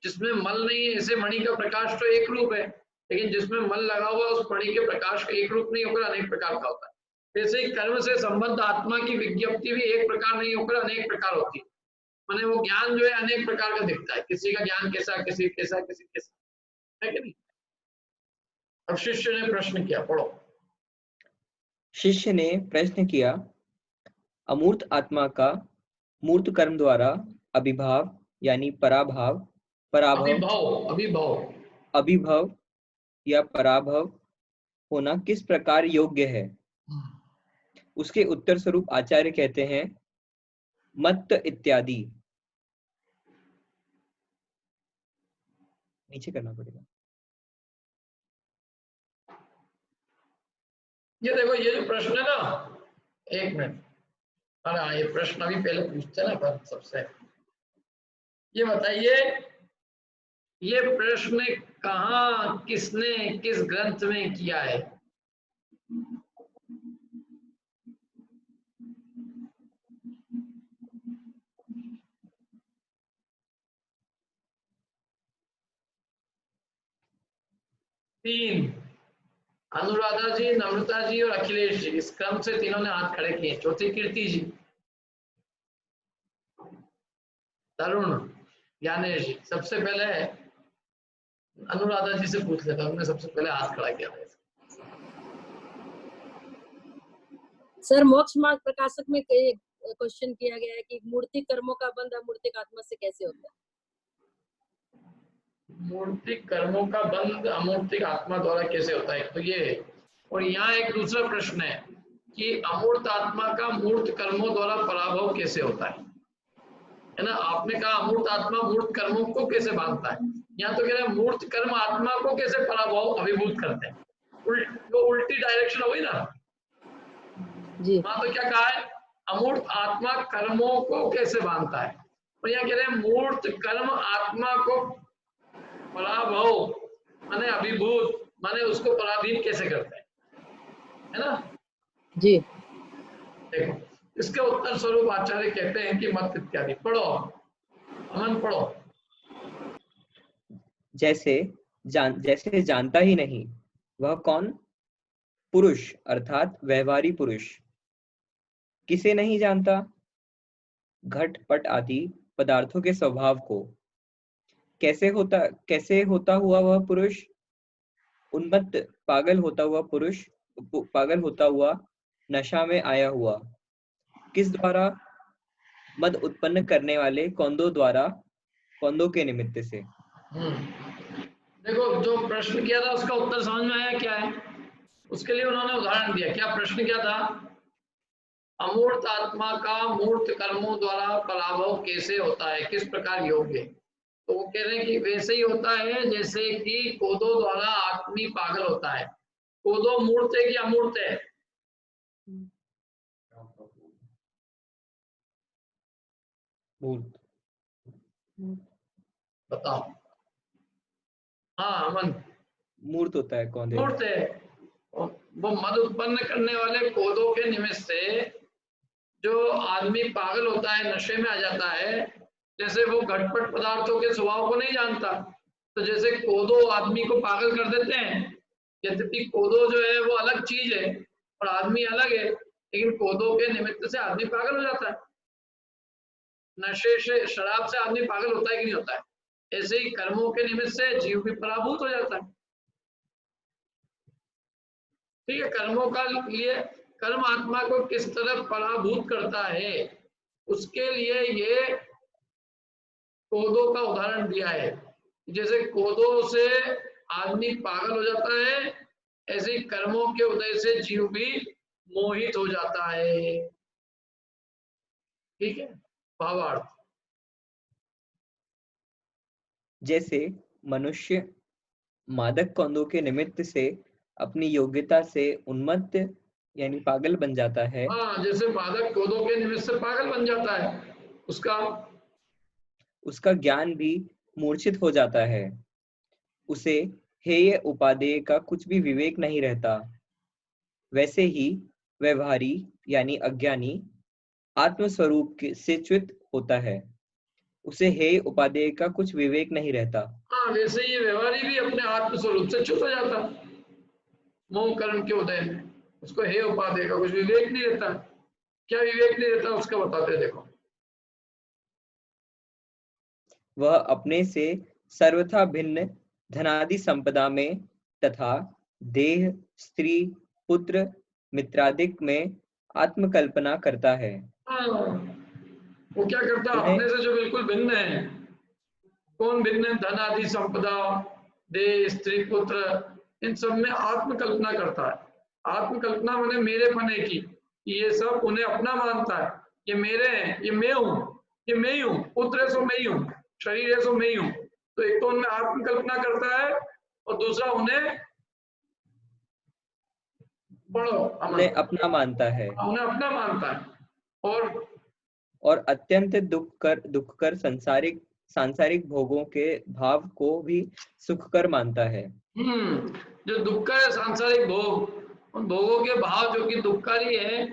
[SPEAKER 14] जिसमें मल नहीं है ऐसे मणि का प्रकाश तो एक रूप है, लेकिन जिसमें मल लगा हुआ उस मणि के प्रकाश का एक रूप नहीं होकर अनेक प्रकार का होता है। जैसे ही कर्म से संबद्ध आत्मा की विज्ञप्ति भी एक प्रकार नहीं होकर अनेक प्रकार होती है, माने वो ज्ञान जो है अनेक प्रकार का दिखता है। किसी का ज्ञान कैसा, किसी कैसा, किसी कैसा, है कि नहीं? अब शिष्य ने प्रश्न किया, पढ़ो।
[SPEAKER 6] शिष्य ने प्रश्न किया, अमूर्त आत्मा का मूर्त कर्म द्वारा अभिभाव यानी पराभाव, अभिभव या पराभव होना किस प्रकार योग्य है? उसके उत्तर स्वरूप आचार्य कहते हैं, मत इत्यादि। नीचे करना पड़ेगा।
[SPEAKER 14] ये देखो, ये जो प्रश्न है ना, एक मिनट, अरे हाँ, ये प्रश्न अभी पहले पूछते ना पर सबसे, ये बताइए ये प्रश्न कहाँ, किसने, किस ग्रंथ में किया है? तीन, अनुराधा जी, नम्रता जी और अखिलेश जी, इस क्रम से तीनों ने हाथ खड़े किए। चौथी कीर्ति जी, तरुण, ज्ञानेश जी। सबसे पहले अनुराधा जी से पूछ लेता हूँ, सबसे पहले हाथ खड़ा किया था।
[SPEAKER 15] सर, मोक्ष मार्ग प्रकाशक में क्वेश्चन किया गया है कि मूर्ति कर्मों का बंध अमूर्तिक आत्मा से कैसे होता है?
[SPEAKER 14] मूर्तिक कर्मों का बंध अमूर्तिक आत्मा द्वारा कैसे होता है, तो ये, और यहाँ एक दूसरा प्रश्न है कि अमूर्त आत्मा का मूर्त कर्मों द्वारा पराभव कैसे होता है ना? आपने कहा अमूर्त आत्मा मूर्त कर्मों को कैसे बांधता है, यहाँ तो कह रहे हैं मूर्त कर्म आत्मा को कैसे पराभव अभिभूत करते हैं। वो उल्टी डायरेक्शन हो गई ना,
[SPEAKER 15] जी
[SPEAKER 14] वहां तो क्या कहा है, अमूर्त आत्मा कर्मों को कैसे बांधता है, और यहाँ कह रहे हैं मूर्त कर्म आत्मा को पराभव माने अभिभूत माने उसको पराधीन कैसे करते हैं, है ना।
[SPEAKER 15] जी
[SPEAKER 14] देखो इसके उत्तर स्वरूप आचार्य कहते हैं कि मत इत्यादि पढ़ो, अमन पढ़ो।
[SPEAKER 6] जैसे जानता ही नहीं वह कौन, पुरुष अर्थात व्यवहारी पुरुष। किसे नहीं जानता, घट पट आदि पदार्थों के स्वभाव को। कैसे होता हुआ वह पुरुष, उन्मत्त पागल होता हुआ पुरुष, पागल होता हुआ, नशा में आया हुआ। किस द्वारा, मद उत्पन्न करने वाले कौंदों के निमित्त से।
[SPEAKER 14] देखो जो प्रश्न किया था उसका उत्तर समझ में आया क्या है, उसके लिए उन्होंने उदाहरण दिया। क्या प्रश्न क्या था, अमूर्त आत्मा का मूर्त कर्मों द्वारा पराभव कैसे होता है, किस प्रकार योग्य। तो वो कह रहे हैं कि वैसे ही होता है जैसे कि कोदो द्वारा आदमी पागल होता है। कोदो मूर्त है कि अमूर्त है, बताओ। हाँ अमन,
[SPEAKER 6] मूर्त होता है कौन,
[SPEAKER 14] मूर्त है। वो मद उत्पन्न करने वाले कोदों के निमित्त से जो आदमी पागल होता है, नशे में आ जाता है, जैसे वो घटपट पदार्थों के स्वभाव को नहीं जानता, तो जैसे कोदो आदमी को पागल कर देते हैं। यद्यपि कोदो जो है वो अलग चीज है और आदमी अलग है, लेकिन कोदो के निमित्त से आदमी पागल हो जाता है। नशे से, शराब से आदमी पागल होता है कि नहीं होता है, ऐसे ही कर्मों के निमित्त से जीव भी पराभूत हो जाता है। ठीक है, कर्मों का लिए कर्म आत्मा को किस तरह पराभूत करता है, उसके लिए ये कोदो का उदाहरण दिया है। जैसे कोदो से आदमी पागल हो जाता है, ऐसे ही कर्मों के उदय से जीव भी मोहित हो जाता है। ठीक है, भावार्थ।
[SPEAKER 6] जैसे मनुष्य मादक कौंदों के निमित्त से अपनी योग्यता से उन्मत्त यानी पागल बन जाता है।
[SPEAKER 14] हाँ, जैसे मादक कौंदों के निमित्त से पागल बन जाता है,
[SPEAKER 6] उसका ज्ञान भी मूर्छित हो जाता है, उसे हेय उपादेय का कुछ भी विवेक नहीं रहता। वैसे ही व्यवहारी यानी अज्ञानी आत्मस्वरूप से च्युत होता है, उसे हेय उपादेय का कुछ विवेक नहीं रहता।
[SPEAKER 14] हाँ, वैसे ही व्यवहारी भी अपने आत्मस्वरूप से च्युत हो जाता, मोह कर्म के उदय में उसको हेय उपादेय का कुछ विवेक नहीं रहता। क्या विवेक नहीं रहता उसका बताते, देखो।
[SPEAKER 6] वह अपने से सर्वथा भिन्न धनादि संपदा में तथा देह, स्त्री, पुत्र, मित्रादिक में आत्मकल्पना करता है।
[SPEAKER 14] वो क्या करता है, अपने से जो बिल्कुल भिन्न है। कौन भिन्न है, धन आदि संपदा, देह, स्त्री, पुत्र, इन सब में आत्मकल्पना करता है। आत्मकल्पना माने मेरे पने की, ये सब उन्हें अपना मानता है। ये मेरे हैं, ये मैं हूँ, ये मैं ही हूँ, पुत्र है सो मैं ही हूँ, शरीर है सो मैं ही हूँ। तो एक तो उनमें आत्मकल्पना करता है और दूसरा उन्हें
[SPEAKER 6] उन्हें अपना मानता है,
[SPEAKER 14] उन्हें अपना मानता है
[SPEAKER 6] और अत्यंत दुख कर सांसारिक भोगों के भाव को भी सुखकर मानता है।
[SPEAKER 14] जो दुखकर है सांसारिक भोग, उन भोगों के भाव जो कि दुखकारी है,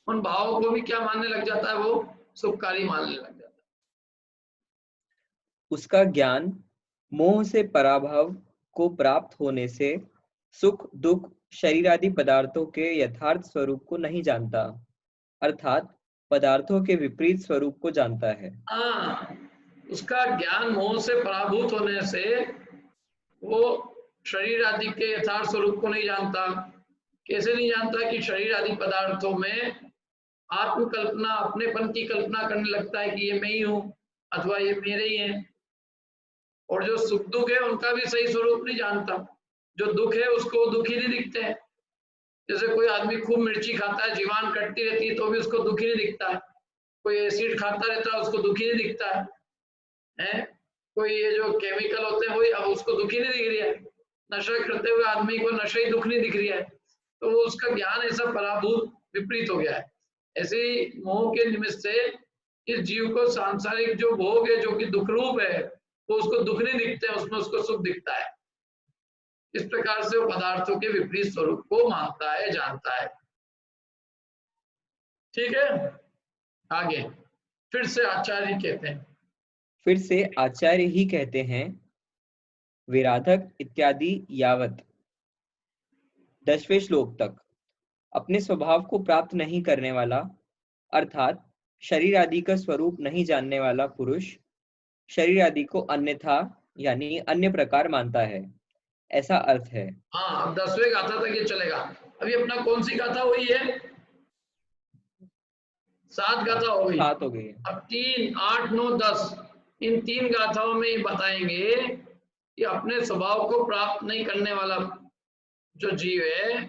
[SPEAKER 14] उन भावों को भी क्या मानने लग जाता है, वो सुखकारी मानने लग जाता है।
[SPEAKER 6] उसका ज्ञान मोह से पराभव को प्राप्त होने से सुख दुख शरीर आदि पदार्थों के यथार्थ स्वरूप को नहीं जानता, अर्थात पदार्थों के विपरीत स्वरूप को जानता है।
[SPEAKER 14] उसका ज्ञान मोह से पराभूत होने से वो शरीर आदि के यथार्थ स्वरूप को नहीं जानता। कैसे नहीं जानता कि शरीर आदि पदार्थों में आत्मकल्पना, अपनेपन की कल्पना करने लगता है कि ये मैं ही हूँ अथवा ये मेरे ही हैं। और जो सुख दुख है उनका भी सही स्वरूप नहीं जानता। जो दुख है उसको दुखी नहीं दिखते हैं। जैसे कोई आदमी खूब मिर्ची खाता है, जीवान कटती रहती है तो भी उसको दुखी नहीं दिखता है। कोई एसिड खाता रहता है उसको दुखी नहीं दिखता है। कोई ये जो केमिकल होते हैं वही अब उसको दुखी नहीं दिख रही है। नशा करते हुए आदमी को नशा ही दुख नहीं दिख रही है। तो वो उसका ज्ञान ऐसा पराभूत विपरीत हो गया है। ऐसे ही मोह के निमित्त से इस जीव को सांसारिक जो भोग है, जो कि दुख रूप है, वो उसको दुख नहीं दिखते हैं, उसमें उसको सुख दिखता है। इस प्रकार से वो पदार्थों के विपरीत स्वरूप को मानता है, जानता है। ठीक है, आगे फिर से आचार्य कहते हैं,
[SPEAKER 6] फिर से आचार्य ही कहते हैं, विराधक इत्यादि यावत 10वें श्लोक तक अपने स्वभाव को प्राप्त नहीं करने वाला, अर्थात शरीर आदि का स्वरूप नहीं जानने वाला पुरुष शरीर आदि को अन्यथा यानी अन्य प्रकार मानता है, ऐसा अर्थ है।
[SPEAKER 14] हाँ, अब 10वें गाथा तक ये चलेगा। अभी अपना कौन सी गाथा हुई है? 7 गाथा हो गई।
[SPEAKER 6] 7 हो गई।
[SPEAKER 14] अब 3, 8, 9, 10 इन 3 गाथाओं में ये बताएंगे कि अपने स्वभाव को प्राप्त नहीं करने वाला जो जीव है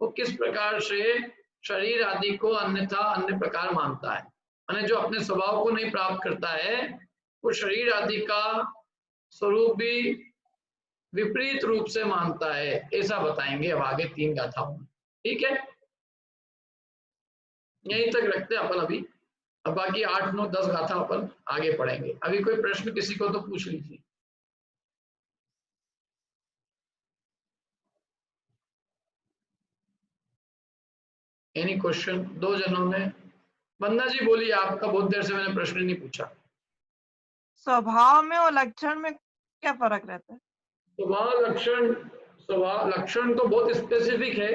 [SPEAKER 14] वो किस प्रकार से शरीर आदि को अन्यथा अन्य प्रकार मानता है। माने जो अपने स्वभाव को नहीं प्राप्त करता है वो शरीर आदि का स्वरूप भी विपरीत रूप से मानता है, ऐसा बताएंगे अब आगे 3 गाथाओं में। ठीक है, यहीं तक रखते हैं अपन अभी। अब बाकी 8, 9, 10 गाथा अपन आगे पढ़ेंगे। अभी कोई प्रश्न किसी को तो पूछ लीजिए। Any question? 2 जनों ने, वंदना जी बोलिए, आपका बहुत देर से मैंने प्रश्न नहीं पूछा।
[SPEAKER 13] स्वभाव में और लक्षण में क्या फर्क रहता है?
[SPEAKER 14] स्वभाव लक्षण तो बहुत स्पेसिफिक है,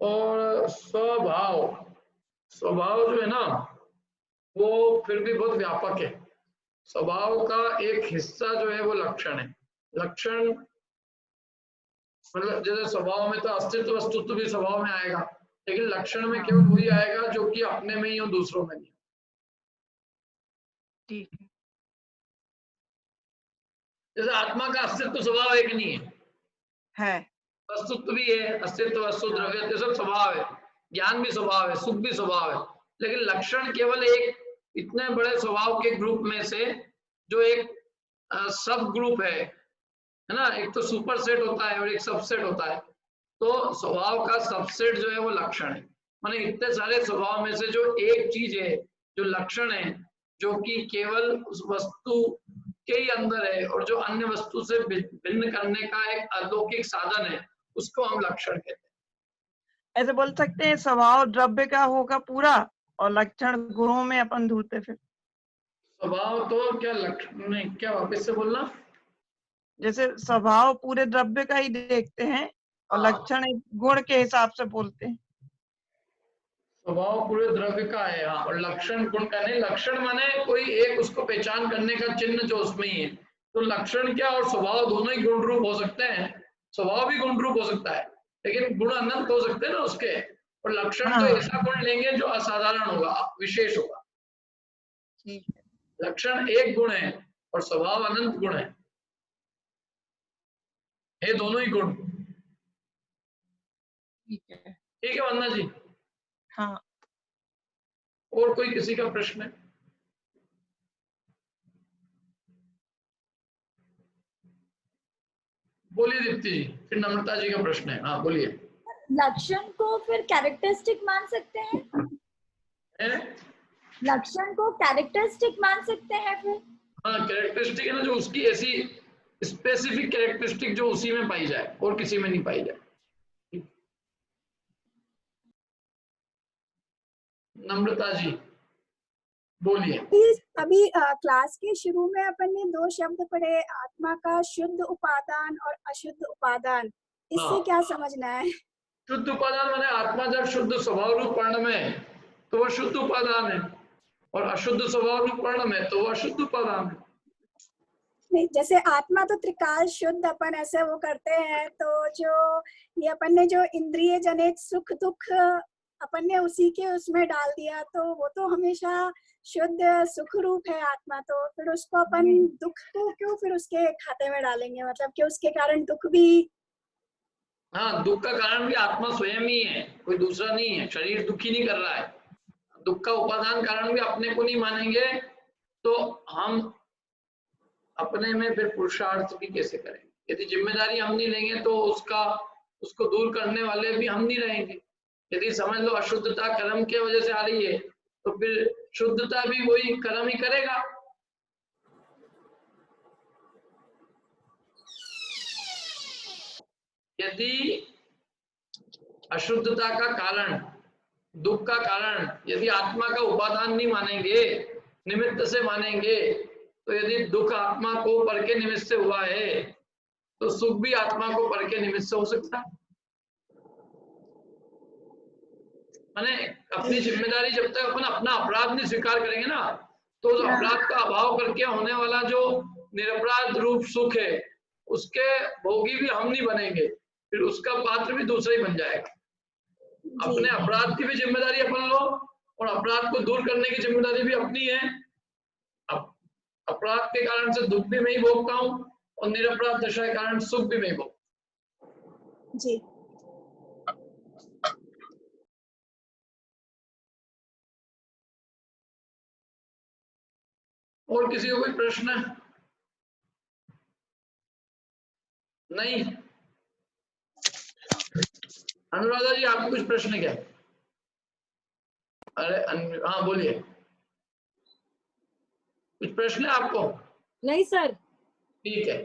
[SPEAKER 14] और स्वभाव जो है ना वो फिर भी बहुत व्यापक है। स्वभाव का एक हिस्सा जो है वो लक्षण है। लक्षण मतलब जैसे स्वभाव में तो अस्तित्व वस्तुत्व भी स्वभाव में आएगा, लेकिन लक्षण में केवल वही आएगा जो कि अपने में ही हो, दूसरों में नहीं।
[SPEAKER 13] ठीक है।
[SPEAKER 14] जैसे आत्मा का अस्तित्व स्वभाव एक नहीं
[SPEAKER 13] है,
[SPEAKER 14] वस्तुत्व भी है, अस्तित्व वस्तु द्रव्य ये सब स्वभाव है, ज्ञान भी स्वभाव है, सुख भी स्वभाव है। लेकिन लक्षण केवल एक इतने बड़े स्वभाव के ग्रुप में से जो एक सब ग्रुप है ना। एक तो सुपर सेट होता है और एक सबसेट होता है। तो स्वभाव का सबसेट जो है वो लक्षण है। माने इतने सारे स्वभाव में से जो एक चीज है जो लक्षण है, जो कि केवल उस वस्तु के ही अंदर है और जो अन्य वस्तु से भिन्न करने का एक अलौकिक साधन है, उसको हम लक्षण कहते हैं।
[SPEAKER 13] ऐसे बोल सकते हैं स्वभाव द्रव्य का होगा पूरा और लक्षण गुणों में अपन ढूंढते। फिर
[SPEAKER 14] स्वभाव तो क्या लक्षण नहीं, क्या वापस से बोलना?
[SPEAKER 13] जैसे स्वभाव पूरे द्रव्य का ही देखते हैं और लक्षण एक गुण के हिसाब से बोलते हैं।
[SPEAKER 14] स्वभाव पूरे द्रव्य का है, हाँ, और लक्षण गुण का नहीं। लक्षण माने कोई एक उसको पहचान करने का चिन्ह जो उसमें ही है। तो लक्षण क्या और स्वभाव दोनों ही गुण रूप हो सकते हैं। स्वभाव भी गुण रूप हो सकता है, लेकिन गुण अनंत हो सकते हैं ना उसके। और लक्षण तो ऐसा गुण लेंगे जो असाधारण होगा, विशेष होगा। लक्षण एक गुण है और स्वभाव अनंत गुण है, ये दोनों ही गुण। ठीक है वंदना जी?
[SPEAKER 13] हाँ।
[SPEAKER 14] और कोई किसी का प्रश्न है? बोलिए दीप्ति जी। फिर नम्रता जी का प्रश्न है। हाँ बोलिए।
[SPEAKER 10] लक्षण को फिर कैरेक्टरिस्टिक मान सकते हैं? लक्षण को कैरेक्टरिस्टिक मान सकते हैं फिर?
[SPEAKER 14] हाँ, कैरेक्टरिस्टिक है ना, जो उसकी ऐसी स्पेसिफिक कैरेक्टरिस्टिक जो उसी में पाई जाए और किसी में नहीं पाई जाए। नम्रता जी बोलिए।
[SPEAKER 16] अभी क्लास के शुरू में अपन ने 2 शब्द पढ़े, आत्मा का शुद्ध उपादान और अशुद्ध उपादान। इससे क्या समझना है?
[SPEAKER 14] शुद्ध उपादान माने आत्मा जब शुद्ध स्वभाव रूप पर्ण में है तो वह शुद्ध उपादान है, और अशुद्ध स्वभाव रूप पर्ण में तो वह अशुद्ध उपादान है।
[SPEAKER 16] नहीं, जैसे आत्मा तो त्रिकाल शुद्ध अपन ऐसे वो करते हैं, तो जो ये अपन ने जो इंद्रिय जनित सुख दुख अपन ने उसी के उसमें डाल दिया, तो वो तो हमेशा शुद्ध सुख रूप है आत्मा। तो फिर उसको अपन दुख को क्यों फिर उसके खाते में डालेंगे? मतलब कि उसके कारण दुख भी।
[SPEAKER 14] हाँ, दुख का कारण भी आत्मा स्वयं ही है, कोई दूसरा नहीं है। शरीर दुखी नहीं कर रहा है। दुख का उपादान कारण भी अपने को नहीं मानेंगे तो हम अपने में फिर पुरुषार्थ भी कैसे करेंगे? यदि जिम्मेदारी हम नहीं लेंगे तो उसका उसको दूर करने वाले भी हम नहीं रहेंगे। यदि समझ लो अशुद्धता कर्म की वजह से आ रही है तो फिर शुद्धता भी वही कर्म ही करेगा। यदि अशुद्धता का कारण, दुख का कारण यदि आत्मा का उपादान नहीं मानेंगे, निमित्त से मानेंगे, तो यदि दुख आत्मा को पर के निमित्त से हुआ है तो सुख भी आत्मा को पर के निमित्त से हो सकता है। माने अपनी जिम्मेदारी जब तक अपन अपना अपराध नहीं स्वीकार करेंगे ना, तो उस अपराध का अभाव करके होने वाला जो निरपराध रूप सुख है उसके भोगी भी हम नहीं बनेंगे, फिर उसका पात्र भी दूसरा ही बन जाएगा। अपने अपराध की भी जिम्मेदारी अपन लो और अपराध को दूर करने की जिम्मेदारी भी अपनी है। अपराध के कारण से दुख भी मैं ही भोगता हूँ और निरपराध दशा के कारण सुख भी मैं ही भोगता
[SPEAKER 16] जी।
[SPEAKER 14] और किसी को कोई प्रश्न? नहीं? अनुराधा जी आपको कुछ प्रश्न क्या? अरे हाँ बोलिए, कुछ प्रश्न है आपको?
[SPEAKER 15] नहीं सर।
[SPEAKER 14] ठीक है,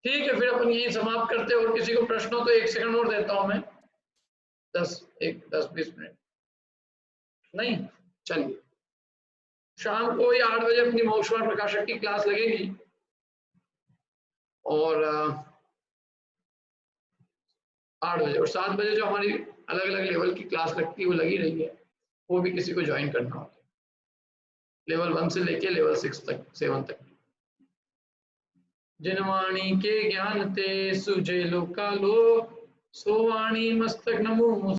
[SPEAKER 14] ठीक है, फिर अपन यही समाप्त करते हैं। और किसी को प्रश्न हो तो 1 सेकंड और देता हूं मैं, 10-20 मिनट। नहीं? चलिए, शाम को ही 8 बजे अपनी मोक्षमार्ग प्रकाशक की क्लास लगेगी और 8 बजे और 7 बजे जो हमारी अलग अलग लेवल की क्लास लगती है वो लगी रही है, वो भी किसी को ज्वाइन करना होता है, लेवल 1 से लेके लेवल 6 तक 7 तक। जिनवाणी के ज्ञान ते सुजे लोका लो, सोवाणी मस्तक नमो